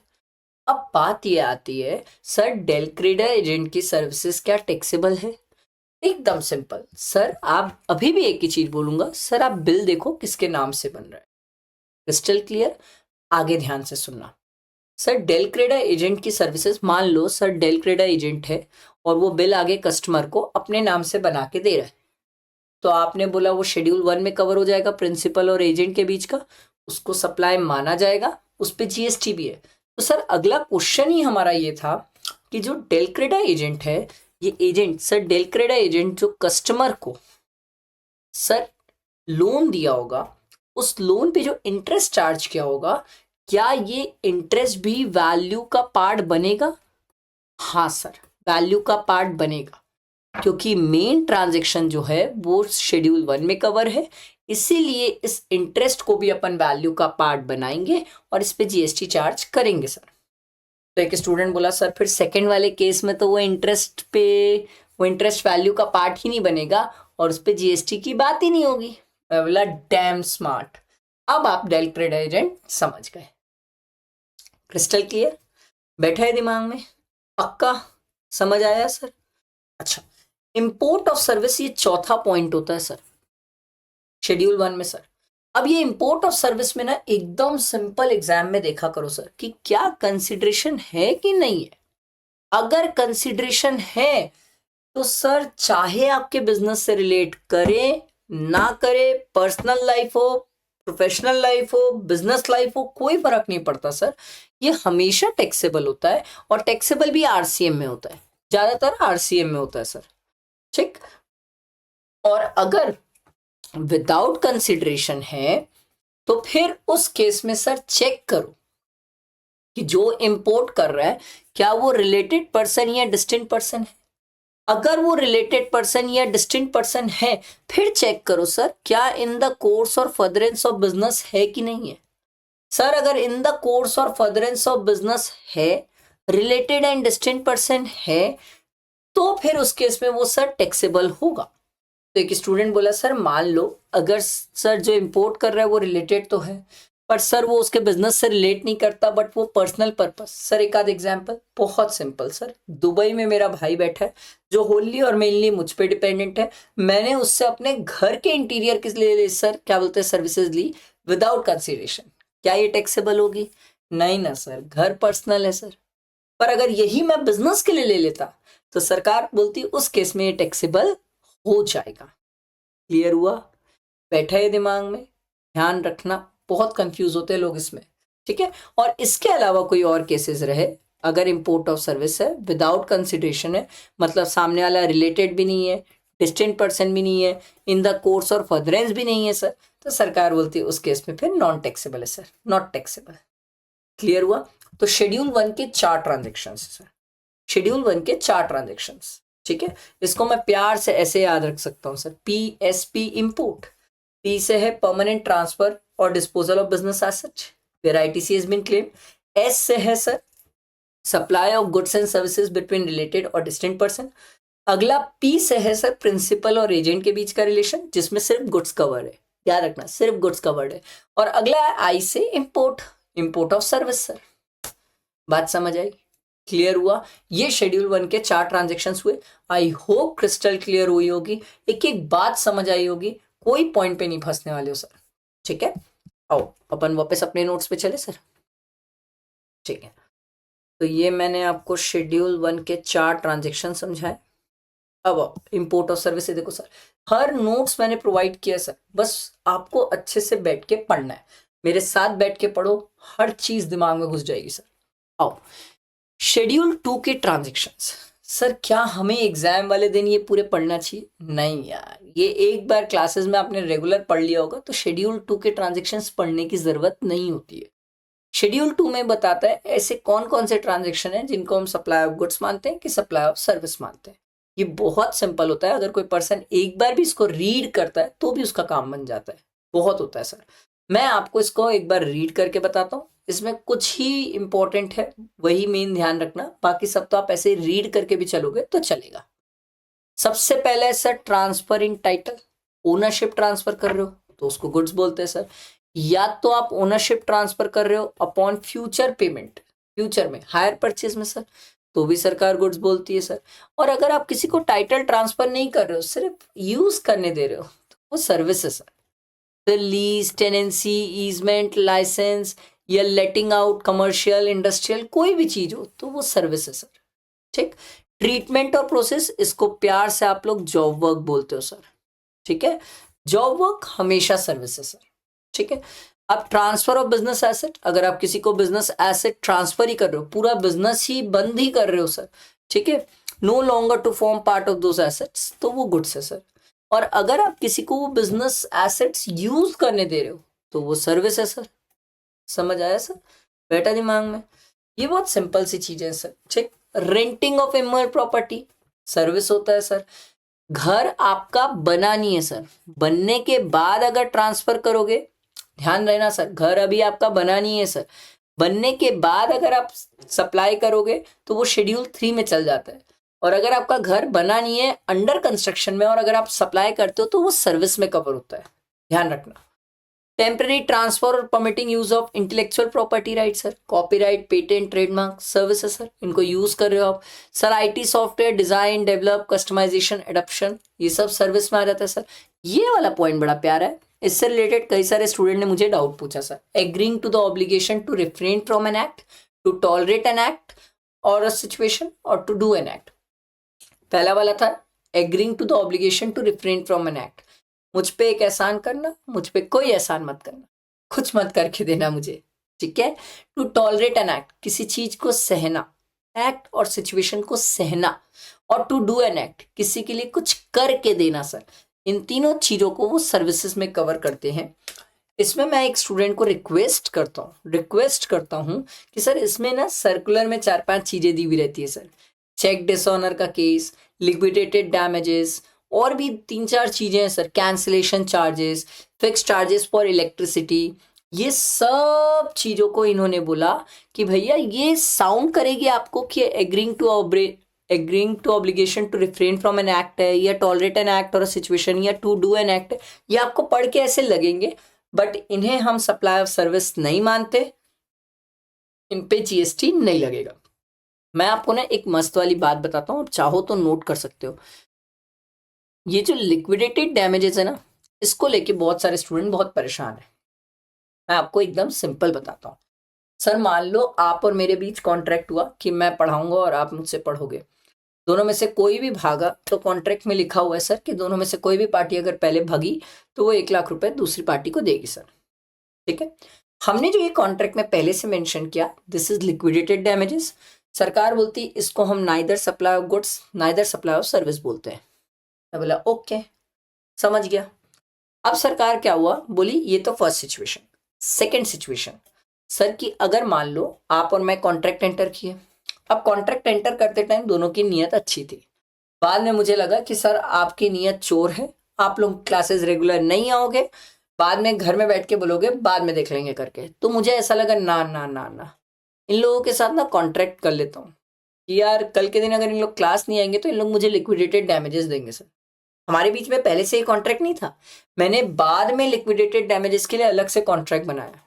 अब बात ये आती है सर डेल क्रेडा एजेंट की सर्विसेज क्या टैक्सेबल है? एकदम सिंपल सर, आप अभी भी एक ही चीज बोलूंगा सर, आप बिल देखो किसके नाम से बन रहा है। Crystal clear? आगे ध्यान से सुनना। सर डेल क्रेडा एजेंट की सर्विसेज, मान लो सर डेल क्रेडा एजेंट है और वो बिल आगे कस्टमर को अपने नाम से बना के दे रहा है, तो आपने बोला वो शेड्यूल 1 में कवर हो जाएगा, प्रिंसिपल और एजेंट के बीच का, उसको सप्लाई माना जाएगा, उस पर जीएसटी भी है। तो सर अगला क्वेश्चन ही हमारा ये था कि जो डेल क्रेडा एजेंट है, ये agent sir del credere agent जो कस्टमर को सर लोन दिया होगा, उस लोन पे जो इंटरेस्ट चार्ज किया होगा, क्या ये इंटरेस्ट भी वैल्यू का पार्ट बनेगा? हाँ सर, वैल्यू का पार्ट बनेगा, क्योंकि मेन ट्रांजैक्शन जो है वो शेड्यूल 1 में कवर है, इसीलिए इस इंटरेस्ट को भी अपन वैल्यू का पार्ट बनाएंगे और इस पे जीएसटी चार्ज करेंगे सर। तो एक स्टूडेंट बोला सर फिर सेकंड वाले केस में तो वो इंटरेस्ट वैल्यू का पार्ट ही नहीं बनेगा और उस पे जीएसटी की बात ही नहीं होगी। मैं बोला डैम स्मार्ट, अब आप डेल क्रेडा एजेंट समझ गए। Crystal clear? बैठा है दिमाग में? पक्का समझ आया सर? अच्छा, इंपोर्ट ऑफ सर्विस ये चौथा पॉइंट होता है सर शेड्यूल 1 में सर। अब ये इंपोर्ट ऑफ सर्विस में ना एकदम सिंपल एग्जाम में देखा करो सर कि क्या कंसिडरेशन है कि नहीं है। अगर कंसिडरेशन है तो सर चाहे आपके बिजनेस से रिलेट करे ना करे, पर्सनल लाइफ हो, प्रोफेशनल लाइफ हो, बिजनेस लाइफ हो, कोई फर्क नहीं पड़ता सर, ये हमेशा टैक्सेबल होता है और टैक्सेबल भी आरसीएम में होता है, ज्यादातर आरसीएम में होता है सर। ठीक? और अगर विदाउट कंसिडरेशन है तो फिर उस केस में सर चेक करो कि जो इंपोर्ट कर रहा है क्या वो रिलेटेड पर्सन या डिस्टिंक्ट पर्सन है। अगर वो रिलेटेड पर्सन या डिस्टिंक्ट पर्सन है फिर चेक करो सर क्या इन द कोर्स और फर्दरेंस ऑफ बिजनेस है कि नहीं है। सर अगर इन द कोर्स और फर्दरेंस ऑफ बिजनेस है, रिलेटेड एंड डिस्टिंक्ट पर्सन है, तो फिर उस केस में वो सर टैक्सेबल होगा। तो एक स्टूडेंट बोला सर मान लो अगर सर जो इंपोर्ट कर रहा है वो रिलेटेड तो है पर सर वो उसके बिजनेस से रिलेट नहीं करता बट वो पर्सनल पर्पस। सर एक आध एग्जांपल, बहुत सिंपल सर, दुबई में मेरा भाई बैठा है जो होनली और मेनली मुझ पे डिपेंडेंट है, मैंने उससे अपने घर के इंटीरियर के लिए सर क्या बोलते हैं सर्विसेज ली विदाउट कंसिडरेशन, क्या ये टैक्सेबल होगी? नहीं ना सर, घर पर्सनल है सर। पर अगर यही मैं बिजनेस के लिए ले लेता तो सरकार बोलती उस केस में ये टैक्सेबल हो जाएगा। क्लियर हुआ? बैठा है दिमाग में? ध्यान रखना, बहुत कंफ्यूज होते हैं लोग इसमें। ठीक है? और इसके अलावा कोई और केसेस रहे, अगर इंपोर्ट ऑफ सर्विस है विदाउट कंसिडरेशन है, मतलब सामने वाला रिलेटेड भी नहीं है, डिस्टेंट पर्सन भी नहीं है, इन द कोर्स और फर्दरेंस भी नहीं है सर, तो सरकार बोलती है उस केस में फिर नॉन टैक्सेबल है सर, नॉट टैक्सेबल। क्लियर हुआ? तो शेड्यूल 1 के 4 ट्रांजेक्शन सर, शेड्यूल 1 के 4 ट्रांजेक्शन। ठीक है? इसको मैं प्यार से ऐसे याद रख सकता हूं सर, PSP इंपोर्ट, P से है परमानेंट ट्रांसफर और disposal of business asset where ITC has been claim, S से है sir supply of goods and services between related or distinct person, अगला P से है सर प्रिंसिपल और एजेंट के बीच का रिलेशन जिसमें सिर्फ गुड्स कवर्ड है, याद रखना सिर्फ गुड्स कवर्ड है, और अगला I से इंपोर्ट ऑफ सर्विस सर। बात समझ आई? क्लियर हुआ? ये शेड्यूल 1 के 4 ट्रांजेक्शन हुए। आई होप क्रिस्टल क्लियर हुई होगी, एक एक बात समझ आई होगी, कोई पॉइंट पे नहीं फंसने वाले हो सर। ठीक है? आओ अपन वापस अपने नोट्स पे चले सर। ठीक है, तो ये मैंने आपको शेड्यूल 1 के 4 ट्रांजेक्शन समझाए। अब इंपोर्ट ऑफ सर्विस, देखो सर हर नोट्स मैंने प्रोवाइड किया सर, बस आपको अच्छे से बैठ के पढ़ना है, मेरे साथ बैठ के पढ़ो, हर चीज दिमाग में घुस जाएगी सर। आओ शेड्यूल 2 के ट्रांजेक्शंस। सर क्या हमें एग्जाम वाले दिन ये पूरे पढ़ना चाहिए? नहीं यार, ये एक बार क्लासेस में आपने रेगुलर पढ़ लिया होगा तो शेड्यूल 2 के ट्रांजेक्शंस पढ़ने की जरूरत नहीं होती है। शेड्यूल 2 में बताता है ऐसे कौन कौन से ट्रांजेक्शन है जिनको हम सप्लाई ऑफ गुड्स मानते हैं कि सप्लाई ऑफ सर्विस मानते हैं। ये बहुत सिंपल होता है, अगर कोई पर्सन एक बार भी इसको रीड करता है तो भी उसका काम बन जाता है। बहुत होता है सर। मैं आपको इसको एक बार रीड करके बताता हूँ, इसमें कुछ ही इंपॉर्टेंट है, वही मेन ध्यान रखना, बाकी सब तो आप ऐसे रीड करके भी चलोगे तो चलेगा। सबसे पहले सर ट्रांसफर इन टाइटल, ओनरशिप ट्रांसफर कर रहे हो तो उसको गुड्स बोलते हैं सर। या तो आप ओनरशिप ट्रांसफर कर रहे हो अपॉन फ्यूचर पेमेंट, फ्यूचर में हायर परचेज में सर, तो भी सरकार गुड्स बोलती है सर। और अगर आप किसी को टाइटल ट्रांसफर नहीं कर रहे हो, सिर्फ यूज करने दे रहे हो, तो वो सर्विस है सर। तो लीज, टेनेंसी, ईजमेंट, लाइसेंस या लेटिंग आउट, कमर्शियल, इंडस्ट्रियल, कोई भी चीज हो तो वो सर्विस है सर। ठीक। ट्रीटमेंट और प्रोसेस, इसको प्यार से आप लोग जॉब वर्क बोलते हो सर। ठीक है, जॉब वर्क हमेशा सर्विस है सर। ठीक है। अब ट्रांसफर ऑफ बिजनेस एसेट, अगर आप किसी को बिजनेस एसेट ट्रांसफर ही कर रहे हो, पूरा बिजनेस ही बंद ही कर रहे हो सर, ठीक है, no longer to form part of those assets, तो वो गुड्स है सर। और अगर आप किसी को वो बिजनेस एसेट्स यूज करने दे रहे हो तो वो सर्विस है सर। समझ आया सर? बैठा दिमाग में? ये बहुत सिंपल सी चीजें हैं सर। ठीक। Renting of immoral property service होता है सर। घर आपका बना नहीं है सर, बनने के बाद अगर ट्रांसफर करोगे, ध्यान रहना सर, घर अभी आपका बना नहीं है सर, बनने के बाद अगर आप सप्लाई करोगे तो वो शेड्यूल 3 में चल जाता है। और अगर आपका घर बना नहीं है, अंडर कंस्ट्रक्शन में, और अगर आप सप्लाई करते हो तो वो सर्विस में कवर होता है, ध्यान रखना। टेम्पररी ट्रांसफर और permitting use of intellectual property right sir, copyright, patent, trademark, service है सर, इनको यूज कर रहे हो आप sir. IT software design, develop, customisation, adoption, ये सब सर्विस में आ जाता है सर। ये वाला पॉइंट बड़ा प्यारा है, इससे रिलेटेड कई सारे स्टूडेंट ने मुझे डाउट पूछा sir. Agreeing to the obligation to refrain from an act, to tolerate an act और अ सिचुएशन, और टू डू एन एक्ट। पहला वाला था agreeing to the obligation to refrain from an act, मुझ पे एक एहसान करना, मुझ पे कोई एहसान मत करना, कुछ मत करके देना मुझे, ठीक है। टू टॉलरेट एन एक्ट, किसी चीज को सहना, एक्ट और सिचुएशन को सहना। और टू डू एन एक्ट, किसी के लिए कुछ करके देना सर। इन तीनों चीजों को वो सर्विसेज में कवर करते हैं। इसमें मैं एक स्टूडेंट को रिक्वेस्ट करता हूँ कि सर इसमें ना सर्कुलर में 4-5 चीजें दी हुई रहती है सर। चेक डिसऑनर का केस, लिक्विडेटेड डैमेजेस, और भी 3-4 चीजें हैं sir, cancellation charges, fix charges for electricity. ये सब चीजों को इन्होंने बोला कि भैया ये साउंड करेगी आपको कि agreeing to obligation to refrain from an act है, या टॉलरेट एन एक्ट और सिचुएशन, या टू डू एन एक्ट है। ये आपको पढ़ के ऐसे लगेंगे, बट इन्हें हम सप्लाई ऑफ सर्विस नहीं मानते, इन पे जीएसटी नहीं लगेगा। मैं आपको ना एक मस्त वाली बात बताता हूँ, आप चाहो तो नोट कर सकते हो। ये जो लिक्विडेटेड डैमेजेस है ना, इसको लेके बहुत सारे स्टूडेंट बहुत परेशान है। मैं आपको एकदम सिंपल बताता हूँ सर। मान लो आप और मेरे बीच कॉन्ट्रैक्ट हुआ कि मैं पढ़ाऊंगा और आप मुझसे पढ़ोगे, दोनों में से कोई भी भागा तो कॉन्ट्रैक्ट में लिखा हुआ है सर कि दोनों में से कोई भी पार्टी अगर पहले भागी तो वो 1 लाख रुपए दूसरी पार्टी को देगी सर। ठीक है। हमने जो ये कॉन्ट्रैक्ट में पहले से मेंशन किया, दिस इज लिक्विडेटेड डैमेजेस। सरकार बोलती इसको हम neither supply of goods neither supply of service बोलते हैं। मैं बोला ओके, समझ गया। अब सरकार क्या हुआ, बोली ये तो first situation. Second situation sir कि अगर मान लो आप और मैं कॉन्ट्रैक्ट एंटर किए, अब कॉन्ट्रैक्ट एंटर करते टाइम दोनों की नीयत अच्छी थी, बाद में मुझे लगा कि सर आपकी नीयत चोर है, आप लोग क्लासेस रेगुलर नहीं आओगे, बाद में घर में बैठ के बोलोगे बाद में देख लेंगे करके, तो मुझे ऐसा लगा ना ना ना ना, इन लोगों के साथ ना कॉन्ट्रैक्ट कर लेता हूँ कि यार कल के दिन अगर इन लोग क्लास नहीं आएंगे तो इन लोग मुझे लिक्विडेटेड डैमेजेस देंगे सर। हमारे बीच में पहले से ही कॉन्ट्रैक्ट नहीं था, मैंने बाद में लिक्विडेटेड डैमेजेस के लिए अलग से कॉन्ट्रैक्ट बनाया।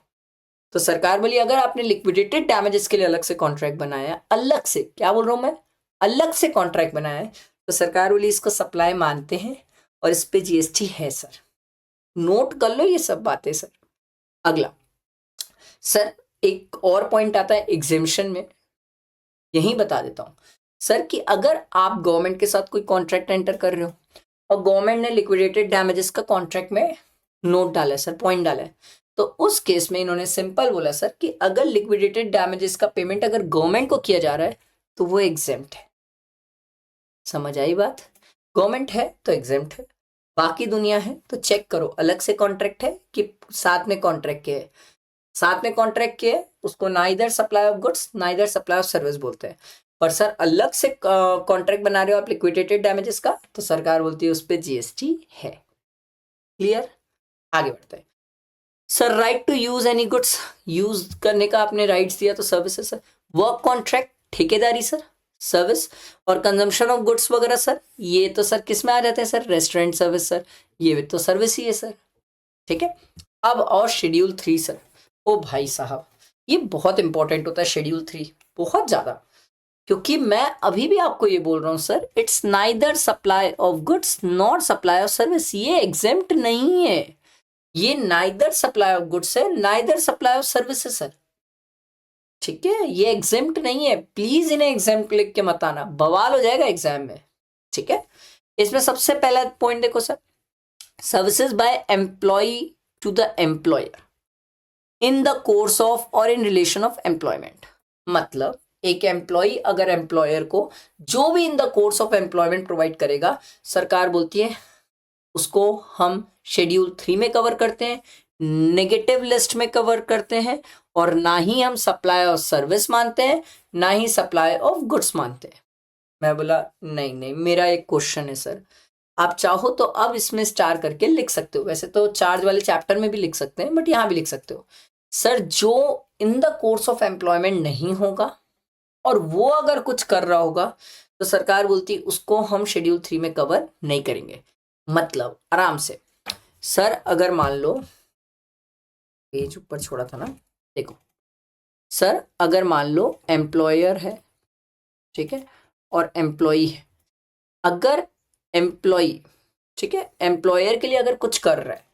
तो सरकार बोली अगर आपने लिक्विडेटेड डैमेजेस के लिए अलग से कॉन्ट्रैक्ट बनाया, अलग से, क्या बोल रहा हूं मैं, अलग से कॉन्ट्रैक्ट बनाया है, तो सरकार बोली इसको सप्लाई मानते हैं और इस पे जीएसटी है सर। नोट कर लो ये सब बातें सर। अगला सर एक और पॉइंट आता है एग्जेम्पशन में। यही बता देता हूँ सर कि अगर आप गवर्नमेंट के साथ कोई कॉन्ट्रैक्ट एंटर कर रहे हो और गवर्नमेंट ने लिक्विडेटेड डैमेजेस का कॉन्ट्रैक्ट में नोट डाला है सर, पॉइंट डाला है, तो उस केस में इन्होंने सिंपल बोला सर कि अगर लिक्विडेटेड डैमेजेस का पेमेंट अगर गवर्नमेंट को किया जा रहा है तो वो एग्जेम्प्ट है। समझ आई बात? गवर्नमेंट है तो एग्जेम्प्ट है, बाकी दुनिया है तो चेक करो अलग से कॉन्ट्रैक्ट है कि साथ में कॉन्ट्रैक्ट किया है। साथ में कॉन्ट्रैक्ट किया है उसको neither supply of goods neither supply of service बोलते हैं। पर सर अलग से कॉन्ट्रैक्ट बना रहे हो आप लिक्विडेटेड डैमेजेस का, तो सरकार बोलती है उस पर जीएसटी है। क्लियर? आगे बढ़ते हैं sir. Right to use any goods, use करने का आपने राइट्स दिया तो सर्विसेज सर। वर्क कॉन्ट्रैक्ट ठेकेदारी सर, सर्विस। और कंजम्पशन ऑफ गुड्स वगैरह सर, ये तो सर किस में आ जाते हैं सर? रेस्टोरेंट सर्विस सर, ये भी तो सर्विस ही है सर। ठीक है। अब और शेड्यूल 3 सर। ओ भाई साहब, ये बहुत इंपॉर्टेंट होता है शेड्यूल 3, बहुत ज्यादा, क्योंकि मैं अभी भी आपको ये बोल रहा हूं sir, it's neither supply of goods not supply of service. ये एग्जेम्प्ट नहीं है, ये नाइदर सप्लाई ऑफ गुड्स है नाइदर सप्लाई ऑफ सर्विस है सर। ठीक है, ये एग्जेम्प्ट नहीं है, प्लीज इन्हें एग्जेम्प्ट लिख के मत आना, बवाल हो जाएगा एग्जाम में। ठीक है। इसमें सबसे पहला पॉइंट देखो sir, services by employ to the employer in the course of और इन रिलेशन ऑफ एम्प्लॉयमेंट। मतलब एक एम्प्लॉय अगर एम्प्लॉयर को जो भी इन the course of employment provide करेगा, सरकार बोलती है उसको हम शेड्यूल 3 में कवर करते हैं, नेगेटिव लिस्ट में कवर करते हैं, और ना ही हम सप्लाई ऑफ सर्विस मानते हैं ना ही सप्लाई ऑफ गुड्स मानते हैं। मैं बोला नहीं नहीं, मेरा एक क्वेश्चन है सर, आप चाहो तो अब इसमें स्टार करके लिख सकते हो, वैसे तो चार्ज वाले चैप्टर में भी लिख सकते हैं बट यहां भी लिख सकते हो सर, जो इन द कोर्स ऑफ एम्प्लॉयमेंट नहीं होगा और वो अगर कुछ कर रहा होगा तो सरकार बोलती उसको हम शेड्यूल 3 में कवर नहीं करेंगे। मतलब आराम से सर, अगर मान लो पेज ऊपर छोड़ा था ना, देखो सर, अगर मान लो एम्प्लॉयर है, ठीक है, और एम्प्लॉई है, अगर एम्प्लॉई, ठीक है, एम्प्लॉयर के लिए अगर कुछ कर रहा है,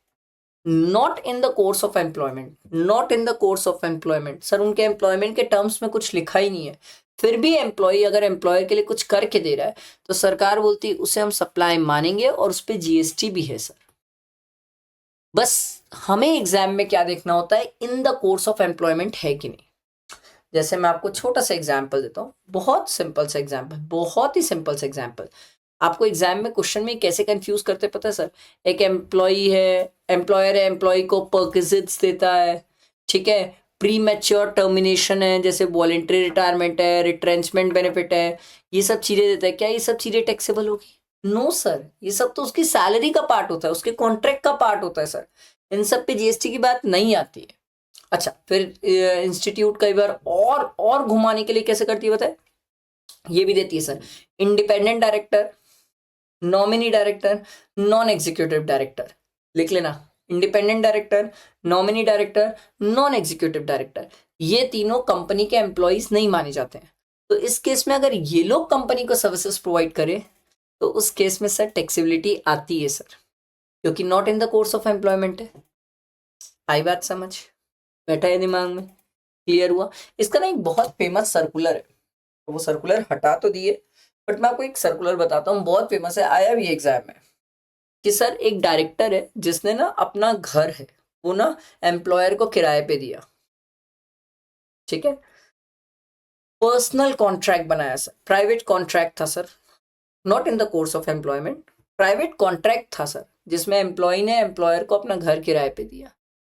not in the course of employment, not in the course of employment sir, उनके एम्प्लॉयमेंट के टर्म्स में कुछ लिखा ही नहीं है, फिर भी एम्प्लॉय अगर एम्प्लॉयर के लिए कुछ करके दे रहा है तो सरकार बोलती है उसे हम सप्लाई मानेंगे और उस पर जीएसटी भी है सर। बस हमें एग्जाम में क्या देखना होता है, इन द कोर्स ऑफ एम्प्लॉयमेंट है कि नहीं। जैसे मैं आपको छोटा सा एग्जाम्पल देता हूँ, बहुत सिंपल सा एग्जाम्पल, बहुत ही सिंपल सा एग्जाम्पल। आपको एग्जाम में क्वेश्चन में कैसे कंफ्यूज करते हैं पता है सर? एक एम्प्लॉई है, एम्प्लॉयर है, एम्प्लॉय को परक्विजिट्स देता है, ठीक है, प्री मैच्योर टर्मिनेशन है, जैसे वॉलेंट्री रिटायरमेंट है, रिट्रेंचमेंट बेनिफिट है, ये सब चीजें देता है। क्या ये सब चीजें टैक्सेबल होगी? नो सर, ये सब तो उसकी सैलरी का पार्ट होता है, उसके कॉन्ट्रैक्ट का पार्ट होता है सर, इन सब पे जीएसटी की बात नहीं आती है। अच्छा, फिर इंस्टीट्यूट कई बार और घुमाने के लिए कैसे करती है बताए, ये भी देती है sir, independent director, nominee director, non executive director. लिख लेना, independent director, nominee director, non executive director, ये तीनों कंपनी के एम्प्लॉइज नहीं माने जाते हैं। तो इस केस में अगर ये लोग कंपनी को सर्विसेज प्रोवाइड करें तो उस केस में सर टैक्सेबिलिटी आती है सर, क्योंकि not in the course of employment है। आई बात समझ? बैठा है दिमाग में? क्लियर हुआ? इसका ना एक बहुत फेमस सर्कुलर है, तो वो सर्कुलर हटा तो दिए, बट मैं आपको एक सर्कुलर बताता हूँ, बहुत फेमस है, आया भी एग्जाम में, कि सर एक डायरेक्टर है जिसने ना अपना घर है वो ना एम्प्लॉयर को किराए पे दिया, ठीक है, पर्सनल कॉन्ट्रैक्ट बनाया सर, प्राइवेट कॉन्ट्रैक्ट था sir, not in the course of employment, private contract था सर, जिसमें एम्प्लॉय ने एम्प्लॉयर को अपना घर किराए पे दिया।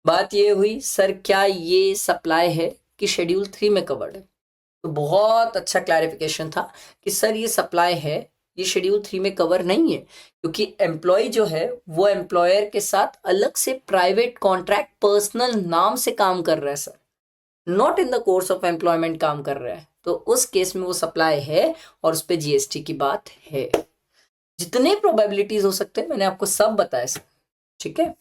बात ये हुई सर, क्या ये सप्लाई है कि शेड्यूल 3 में कवर्ड है? तो बहुत अच्छा क्लैरिफिकेशन था कि सर ये सप्लाई है, ये शेड्यूल 3 में कवर नहीं है, क्योंकि एम्प्लॉय जो है वो एम्प्लॉयर के साथ अलग से प्राइवेट कॉन्ट्रैक्ट पर्सनल नाम से काम कर रहा है sir, not in the course of employment काम कर रहा है, तो उस केस में वो सप्लाई है और उस पर जीएसटी की बात है। जितने प्रोबेबिलिटीज हो सकते हैं मैंने आपको सब बताया सर, ठीक है।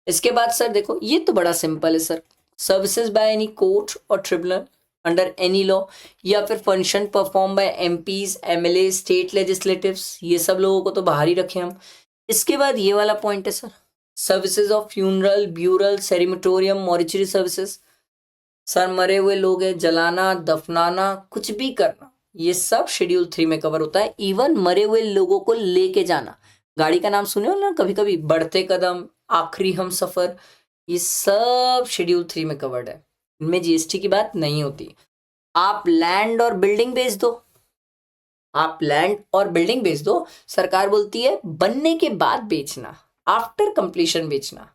इसके बाद सर देखो, ये तो बड़ा सिंपल है sir, services by any court और ट्रिब्यूनल अंडर एनी लॉ, या फिर function perform by MPs, MLA, state legislatives, ये सब लोगों को तो बाहर ही रखे हम। इसके बाद ये वाला पॉइंट है sir, services of funeral, burial, crematorium, mortuary services, sir मरे हुए लोग हैं, जलाना, दफनाना, कुछ भी करना, ये सब शेड्यूल 3 में कवर होता है। इवन मरे हुए लोगों को लेके जाना, गाड़ी का नाम सुने हो ना कभी कभी, बढ़ते कदम, आखिरी हम सफर, ये सब शेड्यूल 3 में कवर्ड है। इनमें जीएसटी की बात नहीं होती। आप लैंड और बिल्डिंग बेच दो, आप लैंड और बिल्डिंग बेच दो, सरकार बोलती है बनने के बाद बेचना, आफ्टर कंप्लीशन बेचना।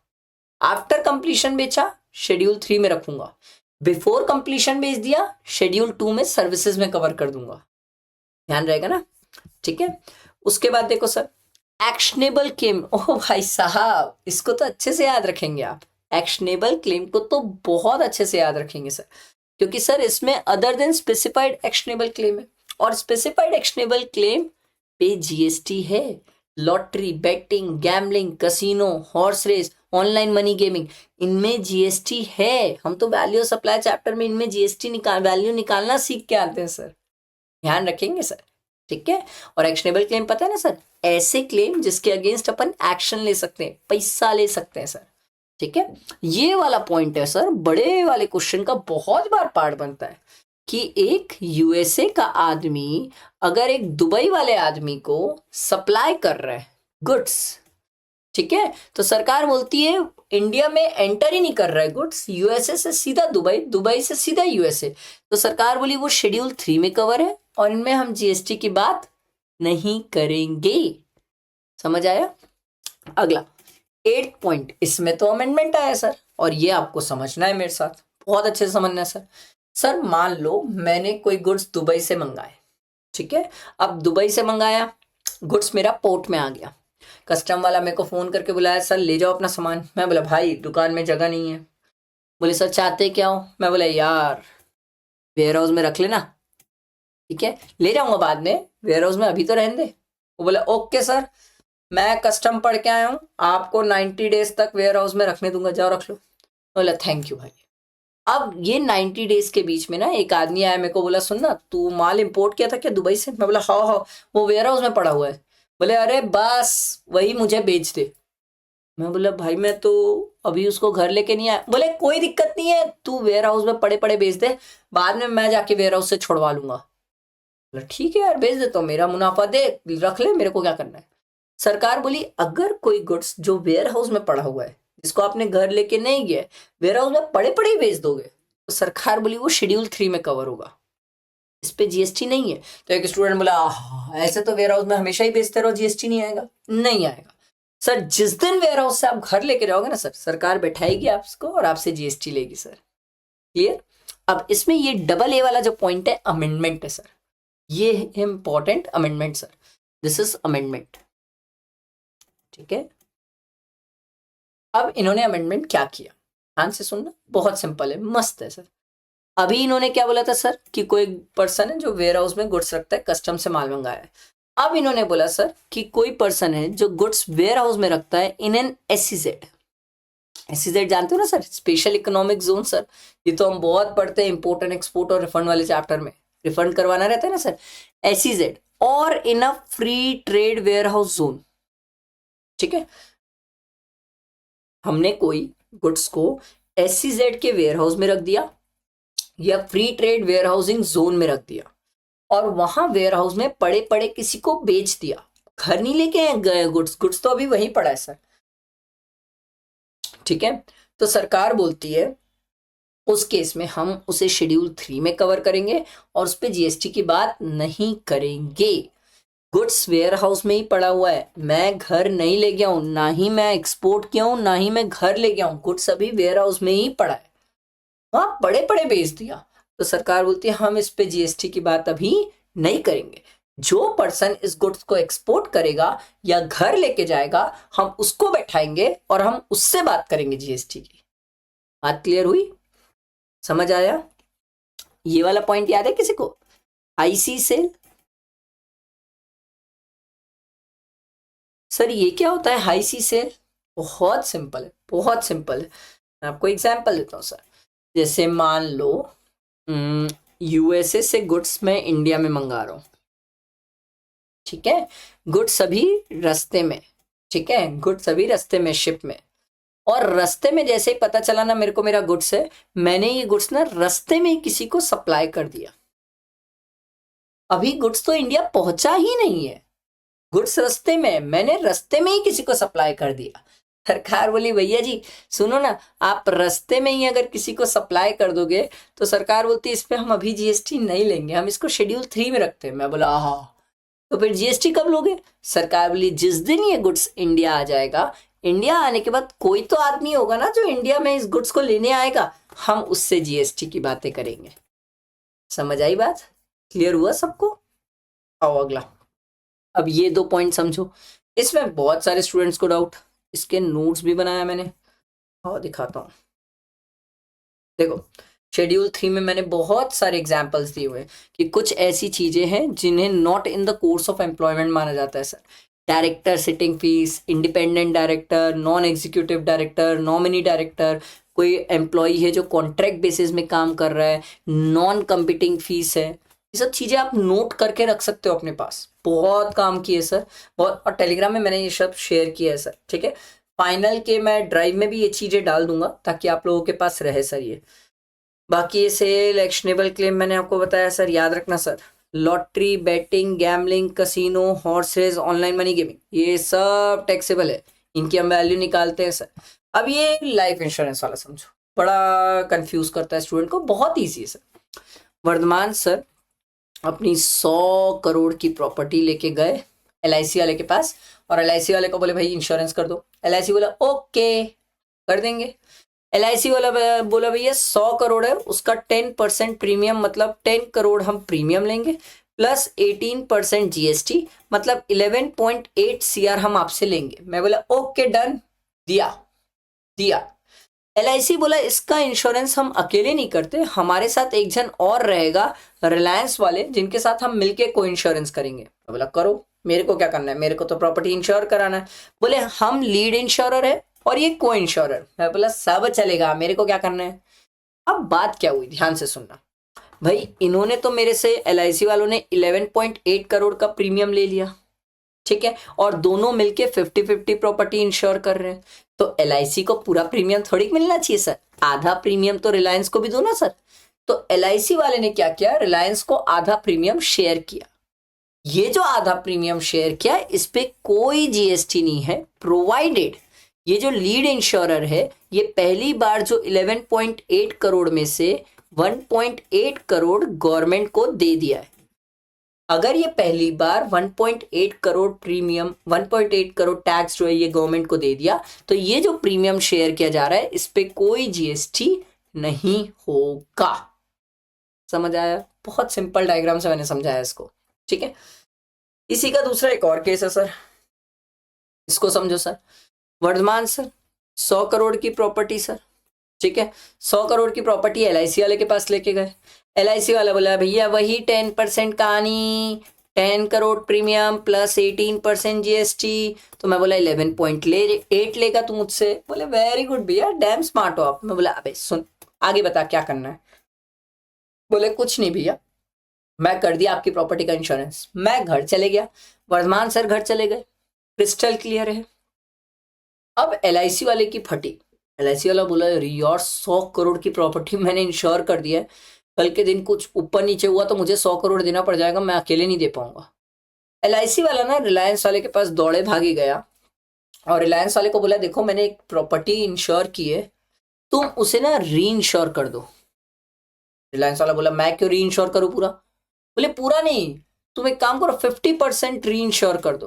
आफ्टर कंप्लीशन बेचा, शेड्यूल 3 में रखूंगा। बिफोर कंप्लीशन बेच दिया, शेड्यूल 2 में सर्विसेज में कवर कर दूंगा। ध्यान रहेगा ना, ठीक है। उसके बाद देखो सर, एक्शनेबल क्लेम। ओह भाई साहब, इसको तो अच्छे से याद रखेंगे आप। एक्शनेबल क्लेम को तो बहुत अच्छे से याद रखेंगे सर, क्योंकि सर इसमें other than specified actionable claim है, और स्पेसिफाइड एक्शनेबल क्लेम पे जीएसटी है। Lottery, betting, gambling, casino, horse race, online money gaming, इनमें जीएसटी है। हम तो वैल्यू सप्लाई चैप्टर में इनमें जीएसटी वैल्यू निकालना सीख के आते हैं सर, ध्यान रखेंगे सर, ठीक है। और एक्शनेबल क्लेम पता है ना सर, ऐसे क्लेम जिसके अगेंस्ट अपन एक्शन ले सकते हैं, पैसा ले सकते हैं सर, ठीक है। ये वाला पॉइंट है सर, बड़े वाले क्वेश्चन का बहुत बार पार्ट बनता है कि एक यूएसए का आदमी अगर एक दुबई वाले आदमी को सप्लाई कर रहा है गुड्स, ठीक है, तो सरकार बोलती है इंडिया में एंटर ही नहीं कर रहा है गुड्स, यूएसए से सीधा दुबई, दुबई से सीधा यूएसए, तो सरकार बोली वो शेड्यूल 3 में कवर है और इनमें हम जीएसटी की बात नहीं करेंगे। समझ आया। अगला 8 पॉइंट, इसमें तो अमेंडमेंट आया सर, और ये आपको समझना है मेरे साथ, बहुत अच्छे से समझना है सर। सर मान लो मैंने कोई गुड्स दुबई से मंगाए, ठीक है, अब दुबई से मंगाया, गुड्स मेरा पोर्ट में आ गया, कस्टम वाला मेरे को फोन करके बुलाया, सर ले जाओ अपना सामान। मैं बोला भाई दुकान में जगह नहीं है। बोले सर चाहते क्या हो? मैं बोला यार वेयर हाउस में रख लेना, ठीक है, ले जाऊंगा बाद में, वेयर हाउस में अभी तो रहने दे। वो बोला ओके सर, मैं कस्टम पढ़ के आया हूँ, आपको 90 डेज तक वेयर हाउस में रखने दूंगा, जाओ रख लो। बोला थैंक यू भाई। अब ये 90 डेज के बीच में ना एक आदमी आया, मेरे को बोला सुन ना, तू माल इंपोर्ट किया था क्या दुबई से? मैं बोला हाँ हाँ, वो वेयर हाउस में पड़ा हुआ है। बोले अरे बस वही मुझे बेच दे। मैं बोला भाई मैं तो अभी उसको घर लेके नहीं आया। बोले कोई दिक्कत नहीं है, तू वेयर हाउस में पड़े पड़े बेच दे, बाद में मैं जाके वेयर हाउस से छुड़वा लूंगा। बोला ठीक है यार बेच देता हूँ, मेरा मुनाफा दे, रख ले, मेरे को क्या करना है। सरकार बोली अगर कोई गुड्स जो वेयर हाउस में पड़ा हुआ है, जिसको आपने घर लेके नहीं गया, वेयर हाउस में पड़े पड़े ही बेच दोगे, तो सरकार बोली वो शेड्यूल 3 में कवर होगा, इस पे जीएसटी नहीं है। तो एक स्टूडेंट बोला ऐसे तो वेयर हाउस में हमेशा ही बेचते रहो, जीएसटी नहीं आएगा। नहीं आएगा सर, जिस दिन वेयर हाउस से आप घर लेके जाओगे ना सर, सरकार बैठाएगी आपको और आपसे जीएसटी लेगी सर। क्लियर। अब इसमें ये डबल ए वाला जो पॉइंट है अमेंडमेंट है सर, ये है important amendment sir, this is amendment, ठीक है। अब इन्होंने अमेंडमेंट क्या किया, ध्यान से सुनना, बहुत सिंपल है, मस्त है सर। अभी इन्होंने क्या बोला था सर कि कोई पर्सन है जो वेयर हाउस में गुड्स रखता है, कस्टम से माल मंगाया है। अब इन्होंने बोला सर कि कोई पर्सन है जो गुड्स वेयर हाउस में रखता है इन एन एसईजेड। एसईजेड जानते हो ना sir, special economic zone sir, ये तो हम बहुत पढ़ते हैं इंपोर्ट एंड एक्सपोर्ट और रिफंड वाले चैप्टर में, रिफंड करवाना रहता है ना सर, एसईजेड, और in a free trade warehouse zone, ठीक है। हमने कोई गुड्स को एसईजेड के वेयर हाउस में रख दिया या free trade warehousing zone में रख दिया, और वहां वेयर हाउस में पड़े पड़े किसी को बेच दिया, घर नहीं लेके गए गुड्स, गुड्स तो अभी वहीं पड़ा है सर, ठीक है। तो सरकार बोलती है उस केस में हम उसे शेड्यूल 3 में कवर करेंगे और उस पर जीएसटी की बात नहीं करेंगे। गुड्स वेयर हाउस में ही पड़ा हुआ है, मैं घर नहीं ले गया हूं, ना ही मैं एक्सपोर्ट किया हूं, ना ही मैं घर ले गया हूं, गुड्स अभी वेयर हाउस में ही पड़ा है, वहां बड़े बड़े बेच दिया, तो सरकार बोलती है हम इस पे जीएसटी की बात अभी नहीं करेंगे। जो पर्सन इस गुड्स को एक्सपोर्ट करेगा या घर लेके जाएगा, हम उसको बैठाएंगे और हम उससे बात करेंगे जीएसटी की। बात क्लियर हुई, समझ आया। ये वाला पॉइंट याद है किसी को, आईसी सेल। सर ये क्या होता है हाई सी सेल? बहुत सिंपल है, बहुत सिंपल है, मैं आपको एग्जांपल देता हूँ सर। जैसे मान लो यूएसए से गुड्स मैं इंडिया में मंगा रहा हूं, ठीक है, गुड्स अभी रास्ते में, ठीक है, गुड्स अभी रास्ते में शिप में, और रास्ते में जैसे ही पता चला ना मेरे को मेरा गुड्स है, मैंने ये गुड्स ना रास्ते में ही किसी को सप्लाई कर दिया। अभी गुड्स तो इंडिया पहुंचा ही नहीं है, गुड्स रास्ते में, मैंने रास्ते में ही किसी को सप्लाई कर दिया। सरकार बोली भैया जी सुनो ना, आप रास्ते में ही अगर किसी को सप्लाई कर दोगे तो सरकार बोलती इस पे हम अभी जीएसटी नहीं लेंगे, हम इसको शेड्यूल 3 में रखते हैं। मैं बोला हाँ, तो फिर जीएसटी कब लोगे? सरकार बोली जिस दिन ये गुड्स इंडिया आ जाएगा, इंडिया आने के बाद कोई तो आदमी होगा ना जो इंडिया में इस गुड्स को लेने आएगा, हम उससे जीएसटी की बातें करेंगे। समझ आई बात? क्लियर हुआ सबको? आओ अगला। अब ये 2 पॉइंट समझो, इसमें बहुत सारे स्टूडेंट्स को डाउट, इसके नोट्स भी बनाया मैंने और दिखाता हूँ। देखो शेड्यूल 3 में मैंने बहुत सारे एग्जाम्पल्स दिए हुए हैं कि कुछ ऐसी चीजें हैं जिन्हें not in the course of employment माना जाता है sir. Director sitting fees, independent director, non executive director, nominee director, कोई एम्प्लॉय है जो कॉन्ट्रैक्ट बेसिस में काम कर रहा है, नॉन कंपीटिंग फीस है, ये सब चीजें आप नोट करके रख सकते हो अपने पास। बहुत काम किए सर, बहुत, और टेलीग्राम में मैंने ये सब शेयर किया है सर, ठीक है। फाइनल के मैं ड्राइव में भी ये चीजें डाल दूंगा ताकि आप लोगों के पास रहे सर ये। बाकी ये सेल एक्शनेबल क्लेम मैंने आपको बताया सर, याद रखना sir. Lottery, betting, gambling, casino, horse race, online money gaming, ये सब टैक्सेबल है, इनकी हम वैल्यू निकालते हैं सर। अब ये लाइफ इंश्योरेंस वाला समझो, बड़ा कंफ्यूज करता है स्टूडेंट को, बहुत ईजी है सर। वर्धमान सर अपनी 100 करोड़ की प्रॉपर्टी लेके गए एलआईसी वाले के पास, और एलआईसी वाले को बोले भाई इंश्योरेंस कर दो। एलआईसी बोला ओके कर देंगे। एलआईसी वाला बोला भैया 100 करोड़ है, उसका 10% प्रीमियम, मतलब 10 करोड़ हम प्रीमियम लेंगे प्लस 18% जीएसटी, मतलब 11.8 सीआर हम आपसे लेंगे। मैं बोला ओके डन, दिया दिया। एलआईसी बोला इसका इंश्योरेंस हम अकेले नहीं करते, हमारे साथ एक जन और रहेगा रिलायंस वाले, जिनके साथ हम मिलके को इंश्योरेंस करेंगे। मैं बोला करो, मेरे को क्या करना है, मेरे को तो प्रॉपर्टी इंश्योर कराना है। बोले हम लीड इंश्योरर है और ये को इंश्योरर। मैं बोला सब चलेगा, मेरे को क्या करना है। अब बात क्या हुई, ध्यान से सुनना भाई। इन्होंने तो मेरे से, एलआईसी वालों ने 11.8 करोड़ का प्रीमियम ले लिया, ठीक है, और दोनों मिलके 50-50 प्रॉपर्टी इंश्योर कर रहे हैं, तो एलआईसी को पूरा प्रीमियम थोड़ी मिलना चाहिए सर, आधा प्रीमियम तो रिलायंस को भी दो ना सर। तो एलआईसी वाले ने क्या किया, रिलायंस को आधा प्रीमियम शेयर किया। ये जो आधा प्रीमियम शेयर किया इस पे कोई जीएसटी नहीं है, प्रोवाइडेड ये जो लीड इंश्योरर है ये पहली बार जो 11.8 करोड़ में से 1.8 करोड़ गवर्नमेंट को दे दिया है। अगर ये पहली बार 1.8 करोड़ प्रीमियम, 1.8 करोड़ टैक्स जो है ये गवर्नमेंट को दे दिया, तो ये जो प्रीमियम शेयर किया जा रहा है इस पे कोई जीएसटी नहीं होगा। समझ आया? बहुत सिंपल डायग्राम से मैंने समझाया इसको, ठीक है। इसी का दूसरा एक और केस है सर, इसको समझो सर। वर्धमान सर 100 करोड़ की प्रॉपर्टी सर, ठीक है, 100 करोड़ की प्रॉपर्टी एलआईसी वाले के पास लेके गए। एलआईसी वाला बोला भैया वही 10% कहानी, 10 करोड़ प्रीमियम प्लस 18% जीएसटी। तो मैं बोला 11.8 लेगा तू मुझसे। बोले वेरी गुड भैया, डैम स्मार्ट हो आप। मैं बोला अबे सुन, आगे बता क्या करना है। बोले कुछ नहीं भैया, मैं कर दिया आपकी प्रॉपर्टी का इंश्योरेंस। मैं घर चले गया, वर्धमान सर घर चले गए, क्रिस्टल क्लियर है। अब एलआईसी वाले की फटी। एलआईसी वाला बोला यार 100 करोड़ की प्रॉपर्टी मैंने इंश्योर कर दिया है, कल के दिन कुछ ऊपर नीचे हुआ तो मुझे 100 करोड़ देना पड़ जाएगा, मैं अकेले नहीं दे पाऊंगा। एलआईसी वाला ना रिलायंस वाले के पास दौड़े भागे गया और रिलायंस वाले को बोला देखो मैंने एक प्रॉपर्टी इंश्योर की है, तुम उसे ना री इंश्योर कर दो। रिलायंस वाला बोला मैं क्यों री इंश्योर करूं पूरा? बोले पूरा नहीं, तुम एक काम करो 50% री इंश्योर कर दो,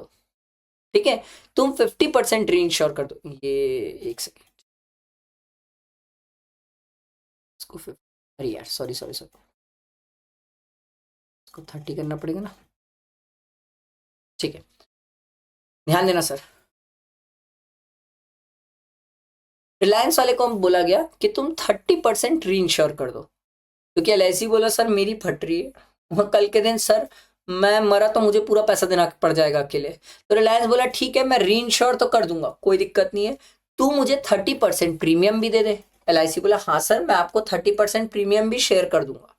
ठीक है, तुम 50% री इंश्योर कर दो। ये एक सेकेंड, अरे यार सॉरी सॉरी सॉरी, इसको 30 करना पड़ेगा ना, ठीक है, ध्यान देना सर। रिलायंस वाले को बोला गया कि तुम 30% री इंश्योर कर दो, क्योंकि एलआईसी बोला सर मेरी फट रही है, कल के दिन सर मैं मरा तो मुझे पूरा पैसा देना पड़ जाएगा अकेले। तो रिलायंस बोला ठीक है मैं री इंश्योर तो कर दूंगा, कोई दिक्कत नहीं है, तू मुझे 30% प्रीमियम भी दे दे। एलआईसी बोला हाँ सर मैं आपको 30% प्रीमियम भी शेयर कर दूंगा।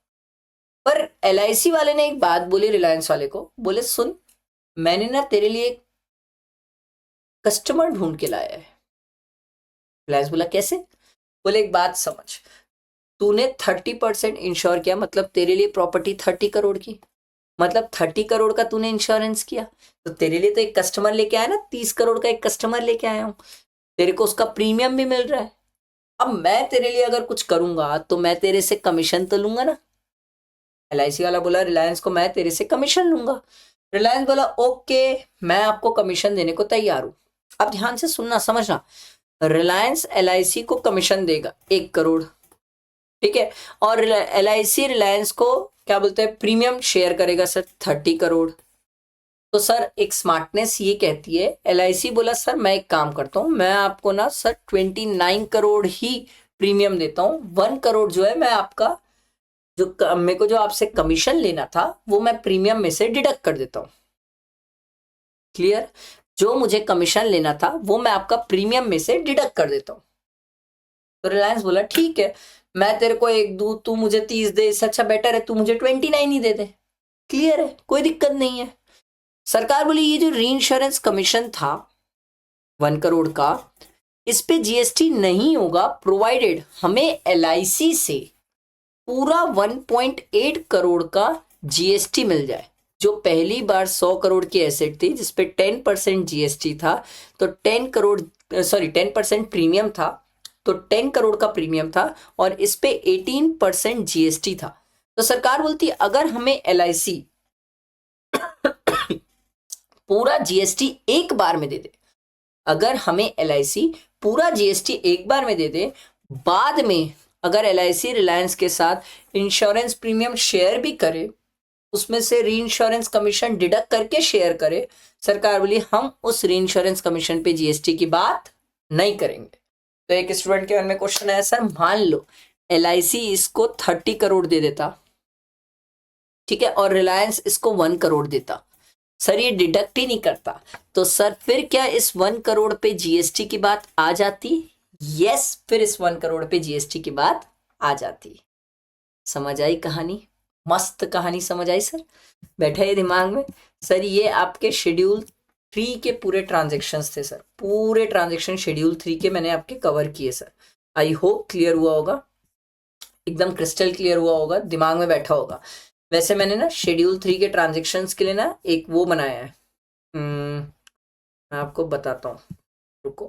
पर एलआईसी वाले ने एक बात बोली रिलायंस वाले को, बोले सुन मैंने ना तेरे लिए एक कस्टमर ढूंढ के लाया है, रिलायंस बोला कैसे? बोले एक बात समझ, तूने 30% इंश्योर किया, मतलब तेरे लिए प्रॉपर्टी 30 करोड़ की, मतलब 30 करोड़ का तूने इंश्योरेंस किया, तो तेरे लिए तो एक कस्टमर लेके आया ना, 30 करोड़ का एक कस्टमर लेके आया हूं, तेरे को उसका प्रीमियम भी मिल रहा है। अब मैं तेरे लिए अगर कुछ करूंगा तो मैं तेरे से कमीशन तो लूंगा ना। एलआईसी वाला बोला रिलायंस को मैं तेरे से कमीशन लूंगा। रिलायंस बोला ओके, मैं आपको कमीशन देने को तैयार हूं। अब ध्यान से सुनना समझना, रिलायंस एलआईसी को कमीशन देगा 1 करोड़, ठीक है, और एलआईसी रिलायंस को क्या बोलते हैं प्रीमियम शेयर करेगा सर 30 करोड़। तो सर एक स्मार्टनेस ये कहती है, एलआईसी बोला सर मैं एक काम करता हूं, मैं आपको ना सर 29 करोड़ ही प्रीमियम देता हूं, 1 करोड़ जो है मैं आपका जो मेरे को जो आपसे कमीशन लेना था वो मैं प्रीमियम में से डिडक्ट कर देता हूं। क्लियर? जो मुझे कमीशन लेना था वो मैं आपका प्रीमियम में से डिडक्ट कर देता हूं। तो रिलायंस बोला ठीक है, मैं तेरे को एक दूं, तू मुझे 30 दे, इससे अच्छा बेटर है तू मुझे 29 ही दे दे। क्लियर है, कोई दिक्कत नहीं है। सरकार बोली ये जो री इंश्योरेंस कमीशन था 1 करोड़ का, इस पे जीएसटी नहीं होगा प्रोवाइडेड हमें एलआईसी से पूरा 1.8 करोड़ का जीएसटी मिल जाए। जो पहली बार 100 करोड़ की एसेट थी जिसपे 10% जीएसटी था, तो 10% प्रीमियम था, तो 10 करोड़ का प्रीमियम था और इस पे 18% जीएसटी था। तो सरकार बोलती अगर हमें एलआईसी पूरा जीएसटी एक बार में दे दे, अगर हमें एलआईसी पूरा जीएसटी एक बार में दे दे, बाद में अगर एलआईसी रिलायंस के साथ इंश्योरेंस प्रीमियम शेयर भी करे, उसमें से री इंश्योरेंस कमीशन डिडक्ट करके शेयर करे, सरकार बोली हम उस री इंश्योरेंस कमीशन पे जीएसटी की बात नहीं करेंगे। तो एक स्टूडेंट के मन में क्वेश्चन है सर मान लो एलआईसी इसको 30 करोड़ दे देता, ठीक है, और रिलायंस इसको 1 करोड़ देता, सर ये डिडक्ट ही नहीं करता, तो सर फिर क्या इस 1 करोड़ पे जीएसटी की बात आ जाती? यस, फिर इस 1 करोड़ पे जीएसटी की बात आ जाती। समझ आई कहानी? मस्त कहानी समझ आई सर? बैठे है दिमाग में? सर ये आपके शेड्यूल 3 के पूरे ट्रांजेक्शन्स थे सर, पूरे ट्रांजेक्शन शेड्यूल 3 के मैंने आपके कवर किए सर। आई होप क्लियर हुआ होगा, एकदम क्रिस्टल क्लियर हुआ होगा, दिमाग में बैठा होगा। वैसे मैंने ना शेड्यूल 3 के ट्रांजेक्शन्स के लिए ना एक वो बनाया है, मैं आपको बताता हूँ, रुको।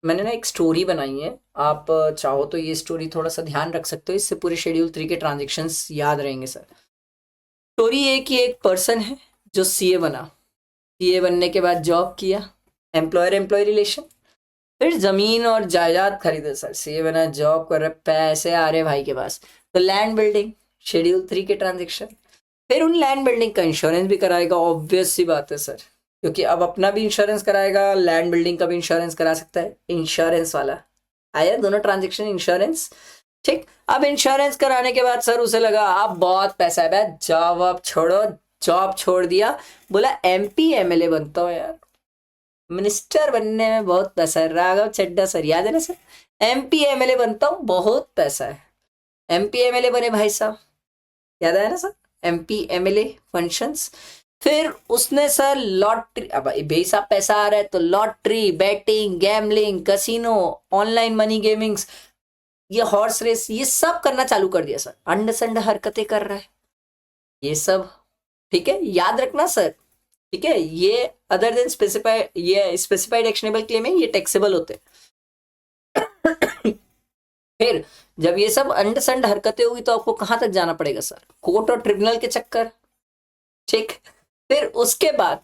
मैंने ना एक स्टोरी बनाई है, आप चाहो तो ये स्टोरी थोड़ा सा ध्यान रख सकते हो, इससे पूरे शेड्यूल 3 के ट्रांजेक्शन्स याद रहेंगे सर। स्टोरी ये कि एक पर्सन है जो सीए बना, सीए बनने के बाद जॉब किया, एम्प्लॉयर एम्प्लॉय रिलेशन, फिर जमीन और जायदाद खरीदे सर, सीए बना, जॉब कर रहे, पैसे आ रहे भाई के पास, तो लैंड बिल्डिंग, शेड्यूल 3 के ट्रांजेक्शन, फिर उन लैंड बिल्डिंग का इंश्योरेंस भी कराएगा, ऑब्वियस सी बात है सर, क्योंकि अब अपना भी इंश्योरेंस कराएगा, लैंड बिल्डिंग का भी इंश्योरेंस करा सकता है, इंश्योरेंस वाला आया, दोनों ट्रांजेक्शन इंश्योरेंस, ठीक। अब इंश्योरेंस कराने के बाद सर उसे लगा अब बहुत पैसा है, भाई जॉब अब छोड़ो, जॉब छोड़ दिया, बोला एमपी एमएलए बनता हूँ यार, मिनिस्टर बनने में बहुत पैसा है, राघव चड्ढा सर याद है ना सर, एमपी एमएलए बनता हूँ बहुत पैसा है, एमपी एमएलए बने भाई साहब, याद आया ना सर, एमपी एमएलए फंक्शंस। फिर उसने सर लॉटरी, अब बेसाब पैसा आ रहा है तो lottery, betting, gambling, casino, online money gamings, ये हॉर्स रेस, ये सब करना चालू कर दिया सर, अंड संड हरकतें कर रहा है ये सब, ठीक है, याद रखना सर, ठीक है, ये अदर देन स्पेसिफाइड, ये स्पेसिफाइड एक्शनेबल क्लेम है, ये टैक्सेबल होते हैं। फिर जब ये सब अंड संड हरकतें होगी तो आपको कहां तक जाना पड़ेगा सर? कोर्ट और ट्रिब्यूनल के चक्कर, ठीक। फिर उसके बाद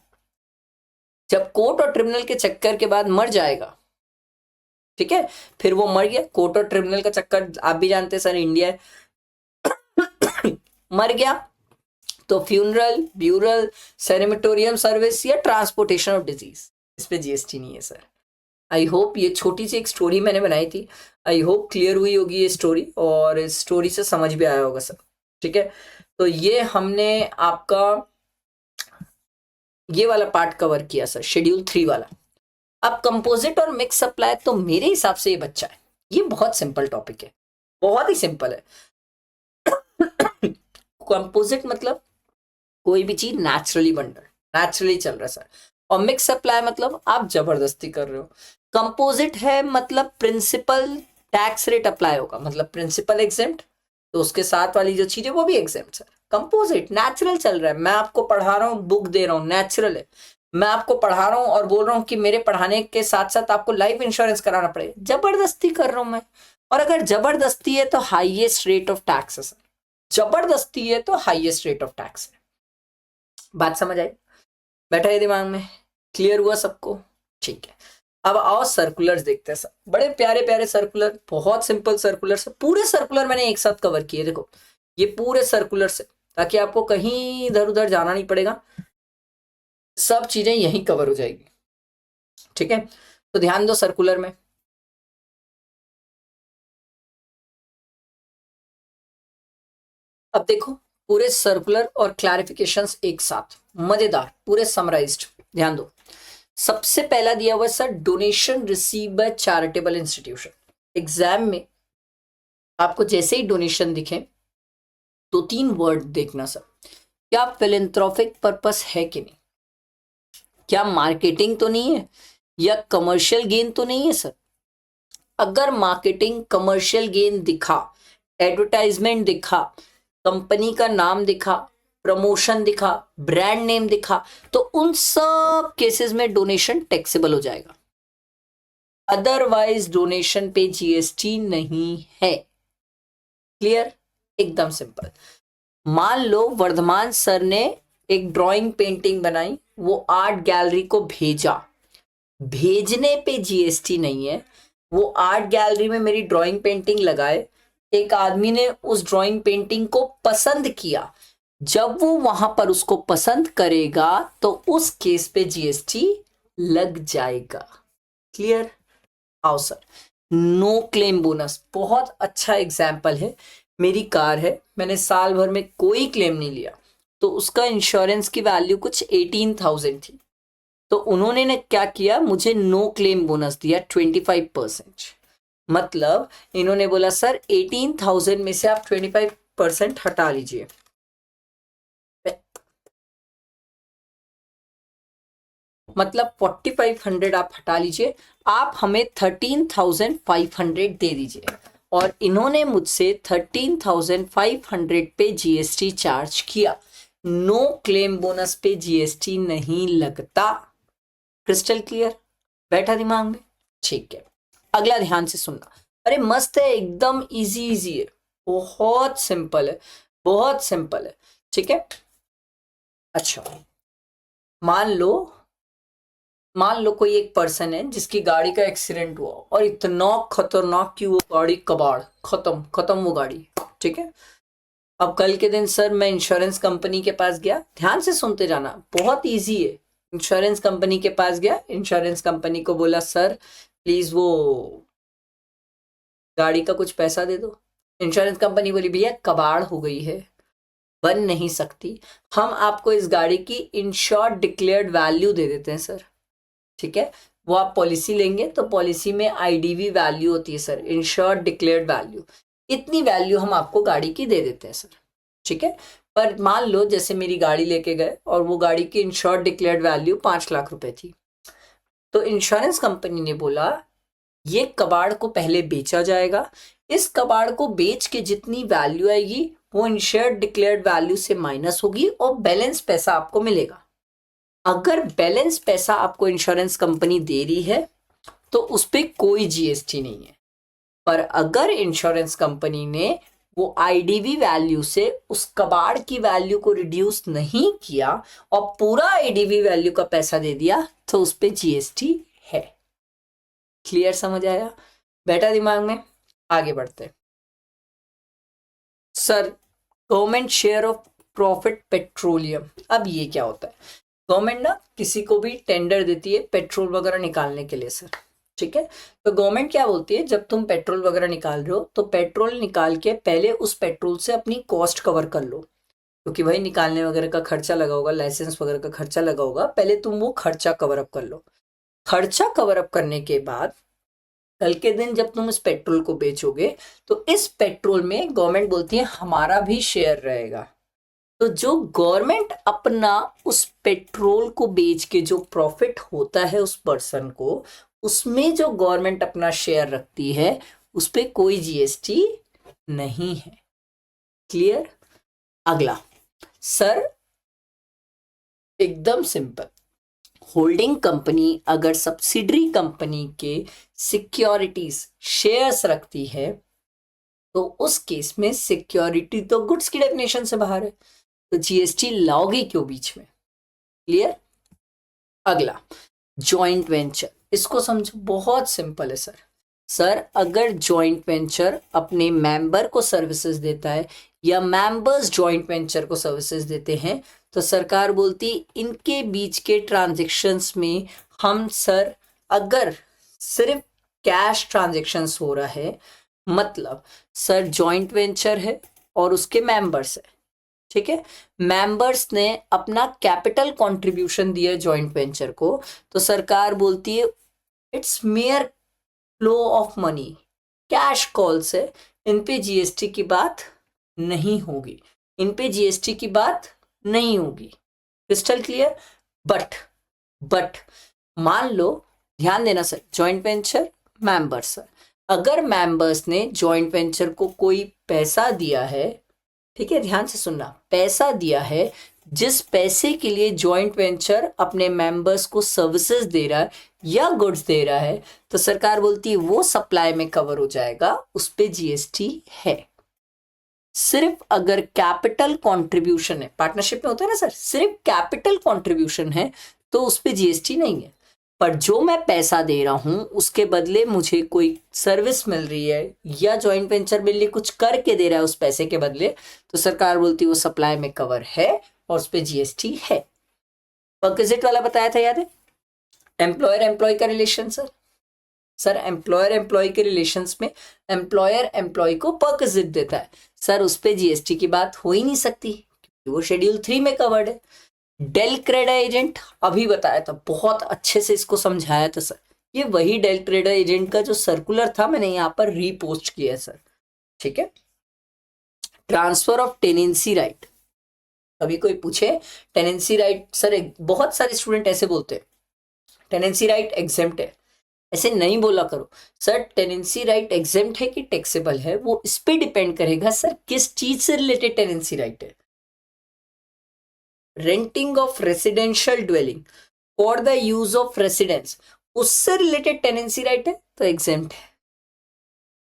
जब कोर्ट और ट्रिब्यूनल के चक्कर के बाद मर जाएगा, ठीक है, फिर वो मर गया, कोर्ट और ट्रिब्यूनल का चक्कर आप भी जानते हैं सर, इंडिया है। मर गया तो फ्यूनरल, ब्यूरल, सेरेमेटोरियम सर्विस या ट्रांसपोर्टेशन ऑफ डिजीज, इस पे जीएसटी नहीं है सर। आई होप ये छोटी सी एक स्टोरी मैंने बनाई थी, आई होप क्लियर हुई होगी ये स्टोरी, और इस स्टोरी से समझ भी आया होगा सर, ठीक है। तो ये हमने आपका ये वाला पार्ट कवर किया सर, शेड्यूल 3 वाला। अब कंपोजिट और मिक्स सप्लाई, तो मेरे हिसाब से ये बच्चा है, ये बहुत सिंपल टॉपिक है, बहुत ही सिंपल है। कंपोजिट मतलब कोई भी चीज नेचुरली बन रहा है, नेचुरली चल रहा है सर, और मिक्स सप्लाई मतलब आप जबरदस्ती कर रहे हो। कंपोजिट है मतलब प्रिंसिपल टैक्स रेट अप्लाई होगा, मतलब प्रिंसिपल एग्जेम्प्ट तो उसके साथ वाली जो चीज है वो भी एग्जेम्प्ट है। कंपोजिट नेचुरल चल रहा है, मैं आपको पढ़ा रहा हूँ, बुक दे रहा हूँ, नेचुरल है। मैं आपको पढ़ा रहा हूँ और बोल रहा हूँ कि मेरे पढ़ाने के साथ साथ आपको लाइफ इंश्योरेंस कराना पड़ेगा, जबरदस्ती कर रहा हूं मैं। और अगर जबरदस्ती है तो हाईएस्ट रेट ऑफ टैक्स है, जबरदस्ती है तो हाईएस्ट रेट ऑफ टैक्स है। बात समझ आई? बैठा है दिमाग में? क्लियर हुआ सबको? ठीक है, अब आओ सर्कुलर्स देखते हैं सब। बड़े प्यारे प्यारे सर्कुलर, बहुत सिंपल सर्कुलर है। पूरे सर्कुलर मैंने एक साथ कवर किए, देखो ये पूरे सर्कुलर से, ताकि आपको कहीं इधर उधर जाना नहीं पड़ेगा, सब चीजें यहीं कवर हो जाएगी। ठीक है, तो ध्यान दो सर्कुलर में। अब देखो पूरे सर्कुलर और क्लैरिफिकेशंस एक साथ, मजेदार, पूरे समराइज्ड। ध्यान दो, सबसे पहला दिया हुआ है sir, donation receive by charitable institution. Exam में आपको जैसे ही डोनेशन दिखे तो 3 वर्ड देखना सर, क्या फिलेंथ्रोपिक पर्पस है कि नहीं, क्या मार्केटिंग तो नहीं है, या कमर्शियल गेन तो नहीं है सर। अगर मार्केटिंग कमर्शियल गेन दिखा, एडवर्टाइजमेंट दिखा, कंपनी का नाम दिखा, प्रमोशन दिखा, ब्रांड नेम दिखा, तो उन सब केसेस में डोनेशन टैक्सेबल हो जाएगा। अदरवाइज डोनेशन पे जीएसटी नहीं है। क्लियर? एकदम सिंपल। मान लो वर्धमान सर ने एक ड्राइंग पेंटिंग बनाई, वो आर्ट गैलरी को भेजा, भेजने पे जीएसटी नहीं है। वो आर्ट गैलरी में मेरी ड्राइंग पेंटिंग लगाए, एक आदमी ने उस ड्राइंग पेंटिंग को पसंद किया, जब वो वहां पर उसको पसंद करेगा तो उस केस पे जीएसटी लग जाएगा। क्लियर? आओ सर, नो क्लेम बोनस बहुत अच्छा एग्जाम्पल है। मेरी कार है, मैंने साल भर में कोई क्लेम नहीं लिया, तो उसका इंश्योरेंस की वैल्यू कुछ 18,000 थी। तो उन्होंने ने क्या किया, मुझे नो क्लेम बोनस दिया 25%। मतलब इन्होंने बोला सर 18,000 में से आप 25% हटा लीजिए, मतलब 4,500 आप हटा लीजिए, आप हमें 13,500 दे दीजिए। और इन्होंने मुझसे 13,500 पे जीएसटी चार्ज किया। नो क्लेम बोनस पे जीएसटी नहीं लगता। Crystal clear? बैठा दिमाग में? ठीक है, अगला ध्यान से सुनना। अरे मस्त है, एकदम इजी इजी है, बहुत सिंपल है, बहुत सिंपल है। ठीक है, अच्छा मान लो कोई एक पर्सन है जिसकी गाड़ी का एक्सीडेंट हुआ, और इतना खतरनाक कि वो गाड़ी कबाड़, खत्म खत्म वो गाड़ी। ठीक है, अब कल के दिन सर मैं इंश्योरेंस कंपनी के पास गया, ध्यान से सुनते जाना, बहुत इजी है। इंश्योरेंस कंपनी के पास गया, इंश्योरेंस कंपनी को बोला सर प्लीज वो गाड़ी का कुछ पैसा दे दो। इंश्योरेंस कंपनी बोली भैया कबाड़ हो गई है, बन नहीं सकती, हम आपको इस गाड़ी की इंश्योर्ड डिक्लेयर्ड वैल्यू दे देते हैं सर। ठीक है, वो आप पॉलिसी लेंगे तो पॉलिसी में आईडीवी वैल्यू होती है सर, इंश्योर्ड डिक्लेयर्ड वैल्यू, इतनी वैल्यू हम आपको गाड़ी की दे देते हैं सर। ठीक है, पर मान लो जैसे मेरी गाड़ी लेके गए और वो गाड़ी की इंश्योर्ड डिक्लेयर्ड वैल्यू 5 लाख रुपए थी, तो इंश्योरेंस कंपनी ने बोला ये कबाड़ को पहले बेचा जाएगा, इस कबाड़ को बेच के जितनी वैल्यू आएगी वो इंश्योर्ड डिक्लेयर्ड वैल्यू से माइनस होगी और बैलेंस पैसा आपको मिलेगा। अगर बैलेंस पैसा आपको इंश्योरेंस कंपनी दे रही है तो उस पर कोई जीएसटी नहीं है। पर अगर इंश्योरेंस कंपनी ने वो आईडीवी वैल्यू से उस कबाड़ की वैल्यू को रिड्यूस नहीं किया और पूरा आईडीवी वैल्यू का पैसा दे दिया तो उस पर जीएसटी है। क्लियर? समझ आया? बैठा दिमाग में? आगे बढ़ते हैं sir, government share of profit petroleum. अब ये क्या होता है, गवर्नमेंट ना किसी को भी टेंडर देती है पेट्रोल वगैरह निकालने के लिए सर। ठीक है, तो गवर्नमेंट क्या बोलती है, जब तुम पेट्रोल वगैरह निकाल रहे हो तो पेट्रोल निकाल के पहले उस पेट्रोल से अपनी कॉस्ट कवर कर लो, क्योंकि भाई निकालने वगैरह का खर्चा लगा होगा, लाइसेंस वगैरह का खर्चा लगा होगा, पहले तुम वो खर्चा कवर अप कर लो। खर्चा कवर अप करने के बाद कल के दिन जब तुम इस पेट्रोल को बेचोगे तो इस पेट्रोल में गवर्नमेंट बोलती है हमारा भी शेयर रहेगा। तो जो गवर्नमेंट अपना उस पेट्रोल को बेच के जो प्रॉफिट होता है उस पर्सन को, उसमें जो गवर्नमेंट अपना शेयर रखती है उस पे कोई जीएसटी नहीं है। क्लियर? अगला सर, एकदम सिंपल, होल्डिंग कंपनी अगर सब्सिडरी कंपनी के सिक्योरिटीज शेयर्स रखती है तो उस केस में सिक्योरिटी तो गुड्स की डेफिनेशन से बाहर है, तो जीएसटी लाओगे क्यों बीच में? क्लियर? अगला जॉइंट वेंचर, इसको समझो, बहुत सिंपल है सर। सर अगर जॉइंट वेंचर अपने मेंबर को सर्विसेज देता है या मेंबर्स जॉइंट वेंचर को सर्विसेज देते हैं तो सरकार बोलती इनके बीच के ट्रांजैक्शंस में हम सर, अगर सिर्फ कैश ट्रांजैक्शंस हो रहा है, मतलब सर जॉइंट वेंचर है और उसके मेंबर्स है, ठीक है, मेंबर्स ने अपना कैपिटल कंट्रीब्यूशन दिया जॉइंट वेंचर को, तो सरकार बोलती है it's mayor flow of money, cash call से इन पे जीएसटी की बात नहीं होगी, इन पे जीएसटी की बात नहीं होगी। Crystal clear? बट मान लो, ध्यान देना sir, joint venture members sir, अगर मेंबर्स ने जॉइंट वेंचर को कोई पैसा दिया है, ठीक है, ध्यान से सुनना, पैसा दिया है, जिस पैसे के लिए जॉइंट वेंचर अपने मेंबर्स को सर्विसेज दे रहा है या गुड्स दे रहा है, तो सरकार बोलती है वो सप्लाई में कवर हो जाएगा, उस पे जीएसटी है। सिर्फ अगर कैपिटल कंट्रीब्यूशन है, पार्टनरशिप में होता है ना सर, सिर्फ कैपिटल कंट्रीब्यूशन है तो उस पे जीएसटी नहीं है। पर जो मैं पैसा दे रहा हूं उसके बदले मुझे कोई सर्विस मिल रही है या जॉइंट वेंचर मेरे लिए कुछ करके दे रहा है उस पैसे के बदले, तो सरकार बोलती है वो सप्लाई में कवर है और उस पे जीएसटी है। परक्विजिट वाला बताया था, याद है? एम्प्लॉयर एम्प्लॉय का रिलेशन सर एम्प्लॉयर एम्प्लॉय के रिलेशंस में एम्प्लॉयर एम्प्लॉय को परक्विजिट देता है, सर उस पे जीएसटी की बात हो ही नहीं सकती क्योंकि वो शेड्यूल 3 में कवर्ड है। डेल क्रेडा एजेंट अभी बताया था, बहुत अच्छे से इसको समझाया था सर, ये वही डेल क्रेडा एजेंट का जो सर्कुलर था मैंने यहाँ पर रीपोस्ट किया है सर, ठीक है। ट्रांसफर ऑफ टेनेंसी राइट, अभी कोई पूछे टेनेंसी राइट सर, बहुत सारे स्टूडेंट ऐसे बोलते हैं टेनेंसी राइट एग्जेम्प्ट है, ऐसे नहीं बोला करो सर, टेनेंसी राइट एग्जेम्प्ट है कि टैक्सेबल है वो इस पे डिपेंड करेगा सर किस चीज से रिलेटेड टेनेंसी राइट है। Renting of residential dwelling for the use of residence, उससे रिलेटेड टेनेंसी राइट है तो एग्जेम्प्ट है,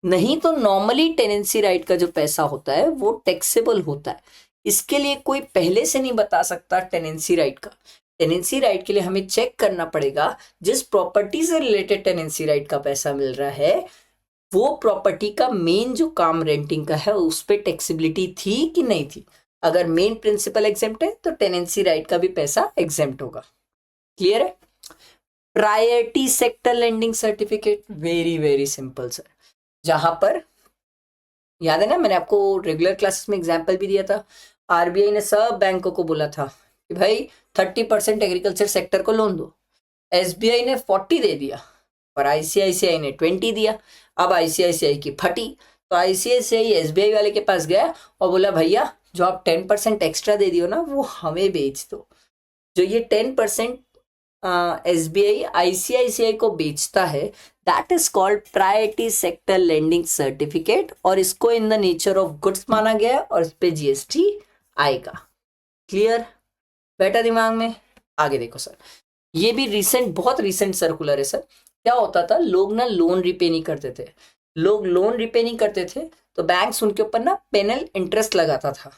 नहीं तो नॉर्मली टेनेंसी राइट का जो पैसा होता है वो टैक्सेबल होता है। इसके लिए कोई पहले से नहीं बता सकता टेनेंसी राइट का, टेनेंसी राइट के लिए हमें चेक करना पड़ेगा जिस प्रॉपर्टी से रिलेटेड टेनेंसी राइट का पैसा मिल रहा है वो प्रॉपर्टी का मेन जो काम रेंटिंग का है उस पर टैक्सेबिलिटी थी कि नहीं थी। अगर मेन प्रिंसिपल एग्जेम्प्ट है तो टेनेंसी राइट का भी पैसा एग्जेम्प्ट होगा। क्लियर है? Priority sector lending certificate, very very simple sir, जहां पर याद है ना मैंने आपको रेगुलर क्लासेस में एग्जांपल भी दिया था, आरबीआई ने सब बैंकों को बोला था कि भाई 30% एग्रीकल्चर सेक्टर को लोन दो, एसबीआई ने 40 दे दिया और आईसीआईसीआई ने 20 दिया। अब आईसीआईसीआई की फटी तो आईसीआईसीआई एसबीआई वाले के पास गया और बोला भैया जो आप 10% एक्स्ट्रा दे दियो ना वो हमें बेच दो। जो ये 10% एसबीआई आईसीआईसीआई को बेचता है that is called priority sector lending certificate, और इसको in the nature of goods माना गया और इस पे जीएसटी आएगा। क्लियर? बैठा दिमाग में? आगे देखो सर, ये भी रिसेंट, बहुत रिसेंट सर्कुलर है सर। क्या होता था, लोग ना लोन रिपे नहीं करते थे, लोग लोन रिपे नहीं करते थे तो बैंक्स उनके ऊपर ना पेनल इंटरेस्ट लगाता था।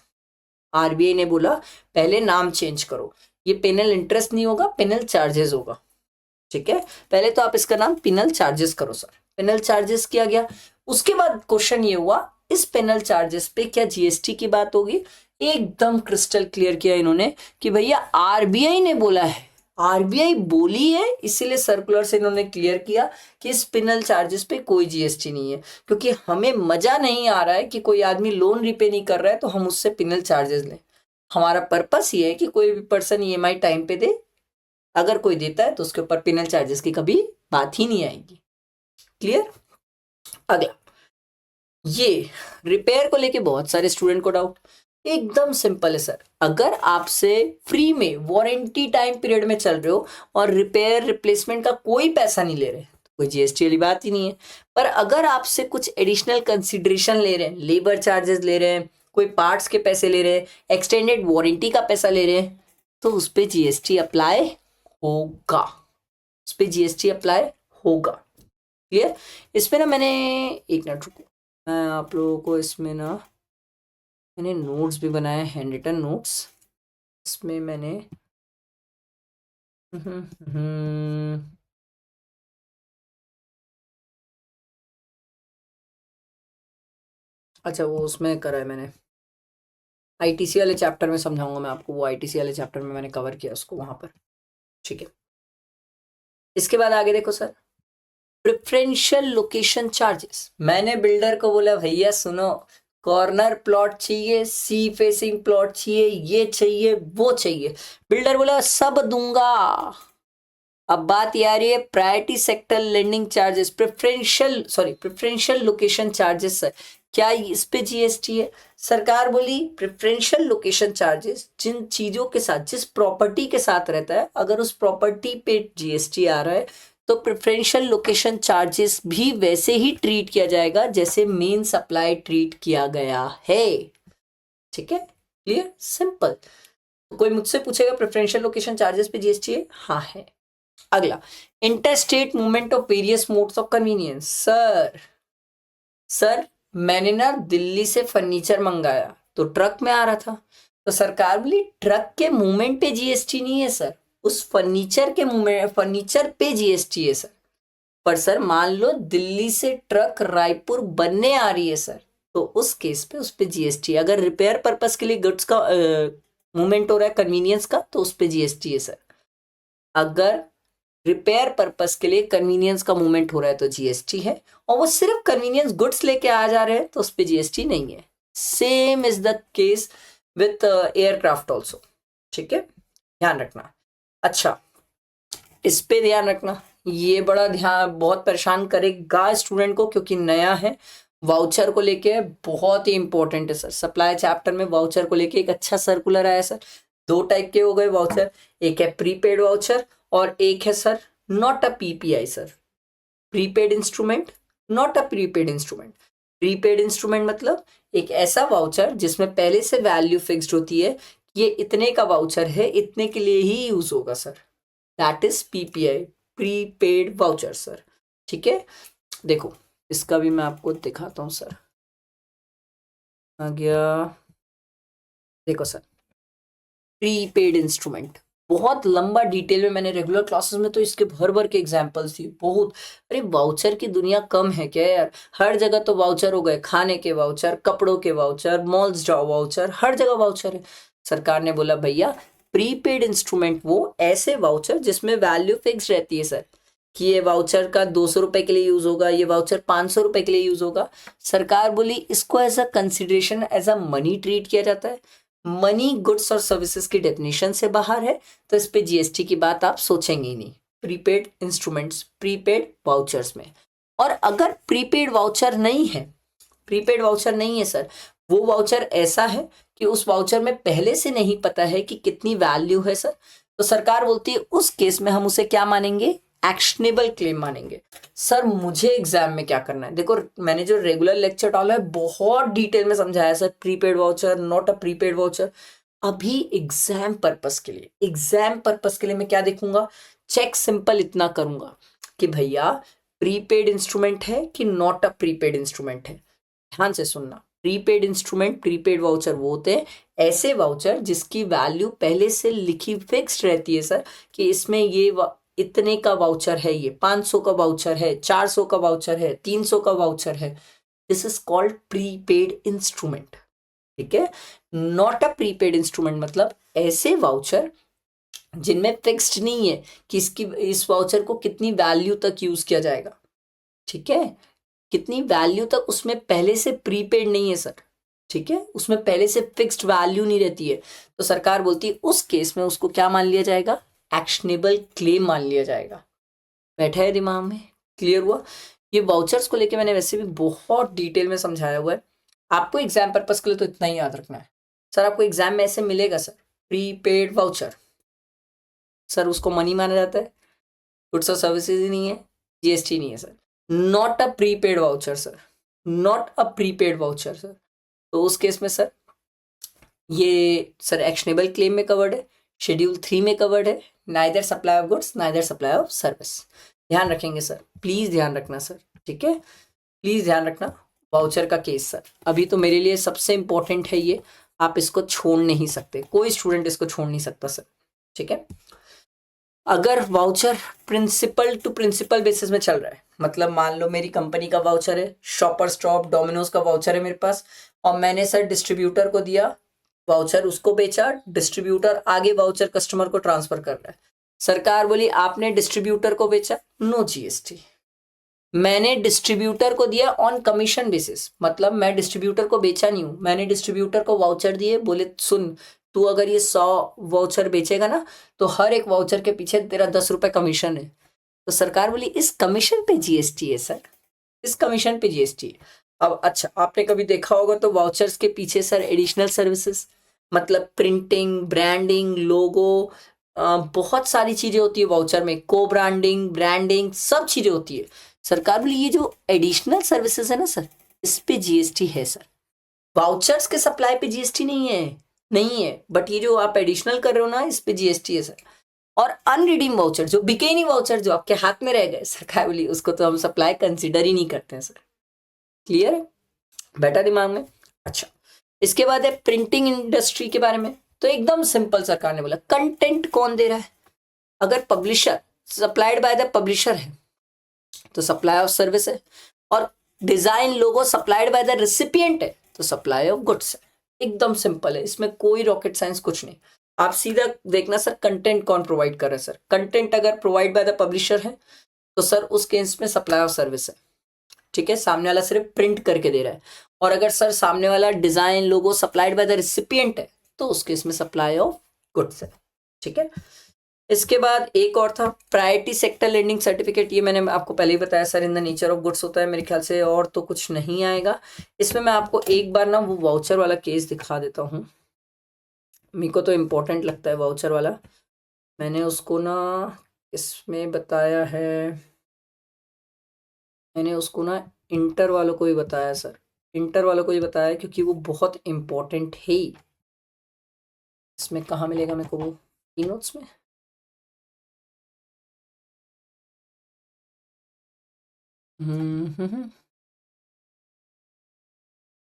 आरबीआई ने बोला पहले नाम चेंज करो, ये पेनल इंटरेस्ट नहीं होगा, पेनल चार्जेस होगा, ठीक है, पहले तो आप इसका नाम पेनल चार्जेस करो सर। पेनल चार्जेस किया गया, उसके बाद क्वेश्चन ये हुआ इस पेनल चार्जेस पे क्या जीएसटी की बात होगी? एकदम क्रिस्टल क्लियर किया इन्होंने कि भैया आरबीआई ने बोला है, आरबीआई बोली है, इसीलिए सर्कुलर से इन्होंने क्लियर किया कि इस पेनल चार्जेस पे कोई जीएसटी नहीं है, क्योंकि हमें मजा नहीं आ रहा है कि कोई आदमी लोन रिपे नहीं कर रहा है तो हम उससे पेनल चार्जेस लें। हमारा पर्पस ये है कि कोई भी पर्सन ईएमआई टाइम पे दे, अगर कोई देता है तो उसके ऊपर पेनल चार्जेस की कभी बात ही नहीं आएगी। क्लियर? अगला, ये रिपेयर को लेके बहुत सारे स्टूडेंट को डाउट, एकदम सिंपल है सर। अगर आपसे फ्री में वारंटी टाइम पीरियड में चल रहे हो और रिपेयर रिप्लेसमेंट का कोई पैसा नहीं ले रहे तो कोई जीएसटी वाली बात ही नहीं है। पर अगर आपसे कुछ एडिशनल कंसिडरेशन ले रहे हैं, लेबर चार्जेस ले रहे हैं, कोई पार्ट्स के पैसे ले रहे हैं, एक्सटेंडेड वारंटी का पैसा ले रहे हैं, तो उस पर जीएसटी अप्लाई होगा, उस पर जीएसटी अप्लाई होगा। क्लियर? इसमें ना मैंने, एक मिनट रुको, मैं आप लोगों को इसमें ना मैंने नोट्स भी बनाए, हैंड रिटन नोट्स। इसमें मैंने अच्छा वो उसमें करा है मैंने, आईटीसी वाले चैप्टर में समझाऊंगा मैं आपको, वो आईटीसी वाले चैप्टर में मैंने कवर किया उसको वहां पर। ठीक है, इसके बाद आगे देखो सर, प्रेफरेंशियल लोकेशन चार्जेस। मैंने बिल्डर को बोला भैया सुनो, कॉर्नर प्लॉट चाहिए, सी फेसिंग प्लॉट चाहिए, ये चाहिए वो चाहिए। बिल्डर बोला सब दूंगा। अब बात ये आ रही है priority sector lending charges, preferential location charges sir, क्या इस पे जीएसटी है? सरकार बोली प्रेफरेंशियल लोकेशन चार्जेस जिन चीजों के साथ, जिस प्रॉपर्टी के साथ रहता है, अगर उस प्रॉपर्टी पे जीएसटी आ रहा है तो प्रेफरेंशियल लोकेशन चार्जेस भी वैसे ही ट्रीट किया जाएगा जैसे मेन सप्लाई ट्रीट किया गया है। ठीक है, क्लियर, सिंपल। कोई मुझसे पूछेगा प्रेफरेंशियल लोकेशन चार्जेस पे जीएसटी है? हाँ है। अगला, interstate movement of various modes of convenience. Sir मैंने ना दिल्ली से फर्नीचर मंगाया तो ट्रक में आ रहा था, तो सरकार बोली ट्रक के मूवमेंट पे जीएसटी नहीं है सर, उस फर्नीचर के मूवमेंट, फर्नीचर पे जीएसटी है सर। पर सर मान लो दिल्ली से ट्रक रायपुर बनने आ रही है सर, तो उस केस पे उस पे जीएसटी। अगर रिपेयर पर्पस के लिए गुड्स का मूवमेंट हो रहा है कन्वीनियंस का, तो उस पे जीएसटी है सर। अगर रिपेयर पर्पस के लिए कन्वीनियंस का मूवमेंट हो रहा है तो जीएसटी है, और वो सिर्फ कन्वीनियंस गुड्स लेके आ जा रहे हैं तो उस पे जीएसटी नहीं है। Same is the case with aircraft also. ठीक है, ध्यान रखना। अच्छा, इस पे ध्यान रखना, ये बड़ा ध्यान बहुत परेशान करेगा स्टूडेंट को क्योंकि नया है। वाउचर को लेके बहुत ही इंपॉर्टेंट है सर, सप्लाई चैप्टर में वाउचर को लेके एक अच्छा सर्कुलर आया सर। दो टाइप के हो गए वाउचर, एक है प्रीपेड वाउचर और एक है sir not a PPI sir, prepaid instrument, not a prepaid instrument. Prepaid instrument मतलब एक ऐसा वाउचर जिसमें पहले से वैल्यू फिक्स्ड होती है, ये इतने का वाउचर है, इतने के लिए ही यूज होगा sir, that is PPI, prepaid voucher sir. ठीक है, देखो इसका भी मैं आपको दिखाता हूं सर, आ गया, देखो सर, प्रीपेड इंस्ट्रूमेंट बहुत लंबा डिटेल में मैंने रेगुलर क्लासेस में तो इसके भर भर के एग्जांपल्स दिए बहुत। अरे वाउचर की दुनिया कम है क्या यार, हर जगह तो वाउचर हो गए, खाने के वाउचर, कपड़ों के वाउचर, मॉल्स जाओ वाउचर, हर जगह वाउचर है। सरकार ने बोला भैया प्रीपेड इंस्ट्रूमेंट वो ऐसे वाउचर जिसमें वैल्यू फिक्स रहती है सर, कि ये वाउचर का 200 रुपए के लिए यूज होगा, ये वाउचर 500 रुपए के लिए यूज होगा। सरकार बोली इसको as a consideration, as a money treat किया जाता है। मनी गुड्स और सर्विसेज की डेफिनेशन से बाहर है, तो इस पे जीएसटी की बात आप सोचेंगे ही नहीं। प्रीपेड इंस्ट्रूमेंट्स, प्रीपेड वाउचर्स में। और अगर प्रीपेड वाउचर नहीं है, प्रीपेड वाउचर नहीं है सर, वो वाउचर ऐसा है कि उस वाउचर में पहले से नहीं पता है कि कितनी वैल्यू है सर, तो सरकार बोलती है उस केस में हम उसे क्या मानेंगे, एक्शनेबल क्लेम मानेंगे। सर मुझे एग्जाम में क्या करना है, देखो मैंने जो रेगुलर लेक्चर डाला है बहुत डिटेल में समझाया sir, prepaid voucher, not a prepaid voucher. अभी एग्जाम पर्पस के लिए, एग्जाम पर्पस के लिए मैं क्या देखूंगा, चेक सिंपल इतना करूंगा कि भैया प्रीपेड इंस्ट्रूमेंट है कि नॉट अ प्रीपेड इंस्ट्रूमेंट है। ध्यान से सुनना, प्रीपेड इंस्ट्रूमेंट, प्रीपेड वाउचर वो होते हैं ऐसे वाउचर जिसकी वैल्यू पहले से लिखी फिक्स्ड रहती है सर, कि इसमें ये इतने का वाउचर है, ये 500 का वाउचर है, 400 का वाउचर है, 300 का वाउचर है। This is called prepaid instrument. ठीक है, नॉट अ प्रीपेड इंस्ट्रूमेंट मतलब ऐसे वाउचर जिनमें फिक्स्ड नहीं है कि इसकी, इस वाउचर को कितनी वैल्यू तक यूज किया जाएगा। ठीक है, कितनी वैल्यू तक उसमें पहले से प्रीपेड नहीं है सर। ठीक है, उसमें पहले से फिक्स्ड वैल्यू नहीं रहती है, तो सरकार बोलती है उस केस में उसको क्या मान लिया जाएगा, एक्शनेबल क्लेम मान लिया जाएगा। बैठा है दिमाग में, क्लियर हुआ? ये वाउचर्स को लेके मैंने वैसे भी बहुत डिटेल में समझाया हुआ है, आपको एग्जाम पर्पस के लिए तो इतना ही याद रखना है। सर आपको एग्जाम में ऐसे मिलेगा सर, प्रीपेड वाउचर, सर उसको मनी माना जाता है, गुड्स और सर्विसेज ही नहीं है, जीएसटी नहीं है sir, not a prepaid voucher sir, not a prepaid voucher sir. तो उस केस में सर ये सर एक्शनेबल क्लेम में कवर्ड है, शेड्यूल 3 में कवर्ड है, neither supply of goods neither supply of service. ध्यान रखेंगे सर, प्लीज ध्यान रखना सर, ठीक है, प्लीज ध्यान रखना। वाउचर का केस सर अभी तो मेरे लिए सबसे इंपॉर्टेंट है ये, आप इसको छोड़ नहीं सकते, कोई स्टूडेंट इसको छोड़ नहीं सकता सर, ठीक है। अगर voucher principal to principal basis में चल रहा है, मतलब मान लो मेरी कंपनी का वाउचर है, शॉपर स्टॉप डोमिनोज का वाउचर है मेरे पास, और मैंने सर डिस्ट्रीब्यूटर को दिया वाउचर, उसको बेचा, डिस्ट्रीब्यूटर आगे वाउचर कस्टमर को ट्रांसफर कर रहा है, सरकार बोली आपने डिस्ट्रीब्यूटर को बेचा, नो जीएसटी। मैंने डिस्ट्रीब्यूटर को दिया ऑन कमीशन बेसिस, मतलब मैं डिस्ट्रीब्यूटर को बेचा नहीं हूं, मैंने डिस्ट्रीब्यूटर को वाउचर दिए, बोले सुन तू अगर ये 100 वाउचर बेचेगा ना तो हर एक वाउचर के पीछे तेरा 10 रुपए कमीशन है। तो सरकार बोली इस कमीशन पे जीएसटी है सर, इस कमीशन पे जीएसटी है। अब अच्छा आपने कभी देखा होगा तो वाउचर्स के पीछे सर एडिशनल सर्विसेज, मतलब प्रिंटिंग, ब्रांडिंग, लोगो, बहुत सारी चीजें होती है वाउचर में, को ब्रांडिंग, ब्रांडिंग, सब चीजें होती है। सरकार बोली ये जो एडिशनल सर्विसेज है ना सर, इस पे जीएसटी है सर, वाउचर्स के सप्लाई पे जीएसटी नहीं है, नहीं है, बट ये जो आप एडिशनल कर रहे हो ना इस पे जीएसटी है सर। और अनरिडीम वाउचर, जो बिके नहीं वाउचर, जो आपके हाथ में रह गए, सरकार बोली उसको तो हम सप्लाई कंसिडर ही नहीं करते हैं सर। क्लियर है, बैठा दिमाग में। अच्छा इसके बाद है प्रिंटिंग इंडस्ट्री के बारे में, तो एकदम सिंपल सरकार ने बोला कंटेंट कौन दे रहा है, अगर publisher supplied by the publisher है तो सप्लाई ऑफ सर्विस है, और design logo supplied by the recipient है तो सप्लाई ऑफ गुड्स है। एकदम सिंपल है, इसमें कोई रॉकेट साइंस कुछ नहीं। आप सीधा देखना सर कंटेंट कौन प्रोवाइड कर रहा है सर, कंटेंट अगर प्रोवाइड बाय द पब्लिशर है तो सर उस केस में सप्लाई ऑफ सर्विस है, ठीक है, सामने वाला सिर्फ प्रिंट करके दे रहा है। और अगर सर सामने वाला design logo supplied by the recipient है तो उस केस में सप्लाई ऑफ गुड्स है, ठीक है। इसके बाद एक और था प्रायोरिटी सेक्टर लेंडिंग सर्टिफिकेट, ये मैंने आपको पहले ही बताया sir in the nature of goods होता है मेरे ख्याल से, और तो कुछ नहीं आएगा इसमें। मैं आपको एक बार ना वो वाउचर वाला केस दिखा देता हूँ, मेरे को तो इम्पोर्टेंट लगता है वाउचर वाला, मैंने उसको ना इसमें बताया है, मैंने उसको ना इंटर वालों को ही बताया सर, इंटर वालों को ही बताया क्योंकि वो बहुत इम्पोर्टेंट है। इसमें कहाँ मिलेगा मेरे को वो, ई नोट्स में,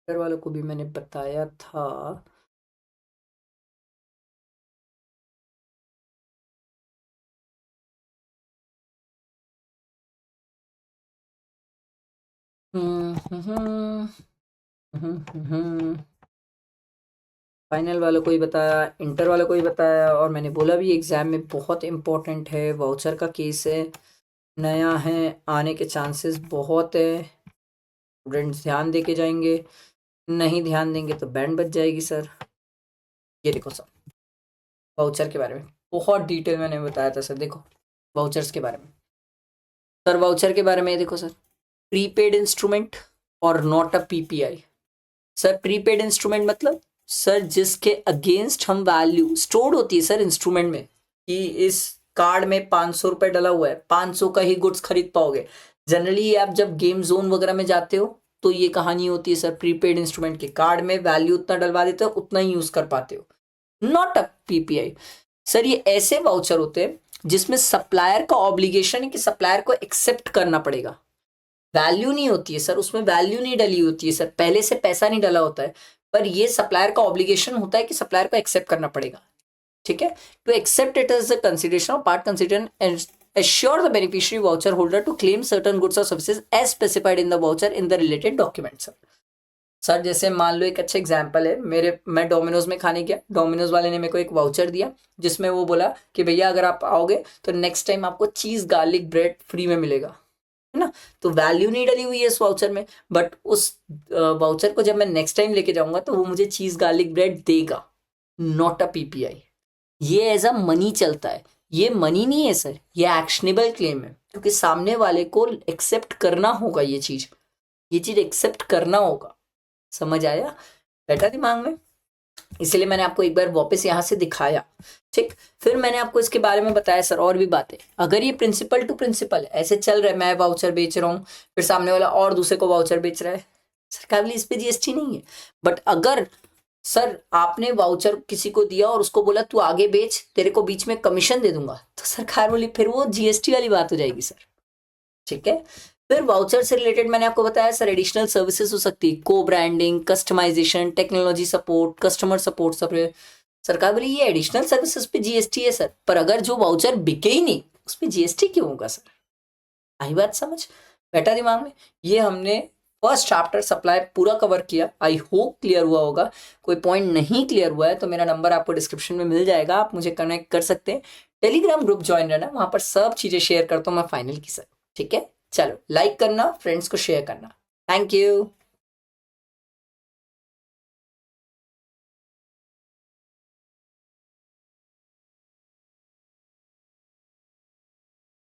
इंटर वालों को भी मैंने बताया था। फाइनल वालों को ही बताया, इंटर वालों को ही बताया, और मैंने बोला भी एग्जाम में बहुत इंपॉर्टेंट है, वाउचर का केस है, नया है, आने के चांसेस बहुत है, स्टूडेंट्स ध्यान दे के जाएंगे, नहीं ध्यान देंगे तो बैंड बच जाएगी सर। ये देखो सर वाउचर के बारे में बहुत डिटेल मैंने बताया था सर, देखो वाउचर्स के बारे में सर, वाउचर के बारे में ये देखो सर, प्रीपेड इंस्ट्रूमेंट और not a PPI. Sir prepaid instrument मतलब सर जिसके अगेंस्ट हम वैल्यू स्टोर्ड होती है सर इंस्ट्रूमेंट में, कि इस कार्ड में 500 रुपए डला हुआ है, 500 का ही गुड्स खरीद पाओगे। जनरली आप जब गेम जोन वगैरह में जाते हो तो ये कहानी होती है सर, प्रीपेड इंस्ट्रूमेंट के कार्ड में वैल्यू उतना डलवा देते हो उतना ही यूज कर पाते हो, नॉट अ पीपीआई। सर ये ऐसे वाउचर होते हैं जिसमें सप्लायर का ऑब्लिगेशन है कि सप्लायर को एक्सेप्ट करना पड़ेगा, वैल्यू नहीं होती है सर, उसमें वैल्यू नहीं डली होती है सर, पहले से पैसा नहीं डला होता है, पर ये सप्लायर का ऑब्लिगेशन होता है कि सप्लायर को एक्सेप्ट करना पड़ेगा, ठीक है। To accept it as the consideration of part consideration and assure the beneficiary voucher holder to claim certain goods or services as specified in the voucher in the related document sir जैसे मान लो एक अच्छा example है, मैं Domino's में खाने गया, Domino's वाले ने मेरे को एक वाउचर दिया जिसमें वो बोला कि भैया अगर आप आओगे तो नेक्स्ट टाइम आपको चीज गार्लिक ब्रेड फ्री में मिलेगा, है ना। तो वैल्यू नहीं डली हुई है इस वाउचर में, बट उस वाउचर को जब मैं नेक्स्ट टाइम लेके जाऊंगा तो वो मुझे चीज गार्लिक ब्रेड देगा, नॉट अ पीपीआई। ये एज अ मनी चलता है, ये मनी नहीं है सर, ये एक्शनेबल क्लेम है, क्योंकि सामने वाले को एक्सेप्ट करना होगा, ये चीज एक्सेप्ट करना होगा, समझ आया, बैठा दिमाग में। इसलिए मैंने आपको एक बार वापस यहाँ से दिखाया, ठीक। फिर मैंने आपको इसके बारे में बताया सर और भी बातें। अगर ये प्रिंसिपल टू प्रिंसिपल ऐसे चल रहा है, मैं वाउचर बेच रहा हूँ, फिर सामने वाला और दूसरे को वाउचर बेच रहा है, सरकार बोली इस पे जीएसटी नहीं है। बट अगर सर आपने वाउचर किसी को दिया और उसको बोला तू आगे बेच, तेरे को बीच में कमीशन दे दूंगा, तो सरकार बोली फिर वो जीएसटी वाली बात हो जाएगी सर, ठीक है। फिर वाउचर से रिलेटेड मैंने आपको बताया सर एडिशनल सर्विसेज हो सकती है, को branding, customisation, technology support, customer support सब। सरकार बोली ये एडिशनल सर्विसेज पे जीएसटी है सर, पर अगर जो वाउचर बिके ही नहीं उस पर जीएसटी क्यों होगा सर? आई बात समझ, बैठा दिमाग में? ये हमने फर्स्ट चैप्टर सप्लाई पूरा कवर किया। आई होप क्लियर हुआ होगा। कोई पॉइंट नहीं क्लियर हुआ है तो मेरा नंबर आपको डिस्क्रिप्शन में मिल जाएगा, आप मुझे कनेक्ट कर सकते हैं। टेलीग्राम ग्रुप ज्वाइन रहना, वहां पर सब चीजें शेयर करता हूँ मैं फाइनल की सर, ठीक है। चलो लाइक करना, फ्रेंड्स को शेयर करना। Thank you.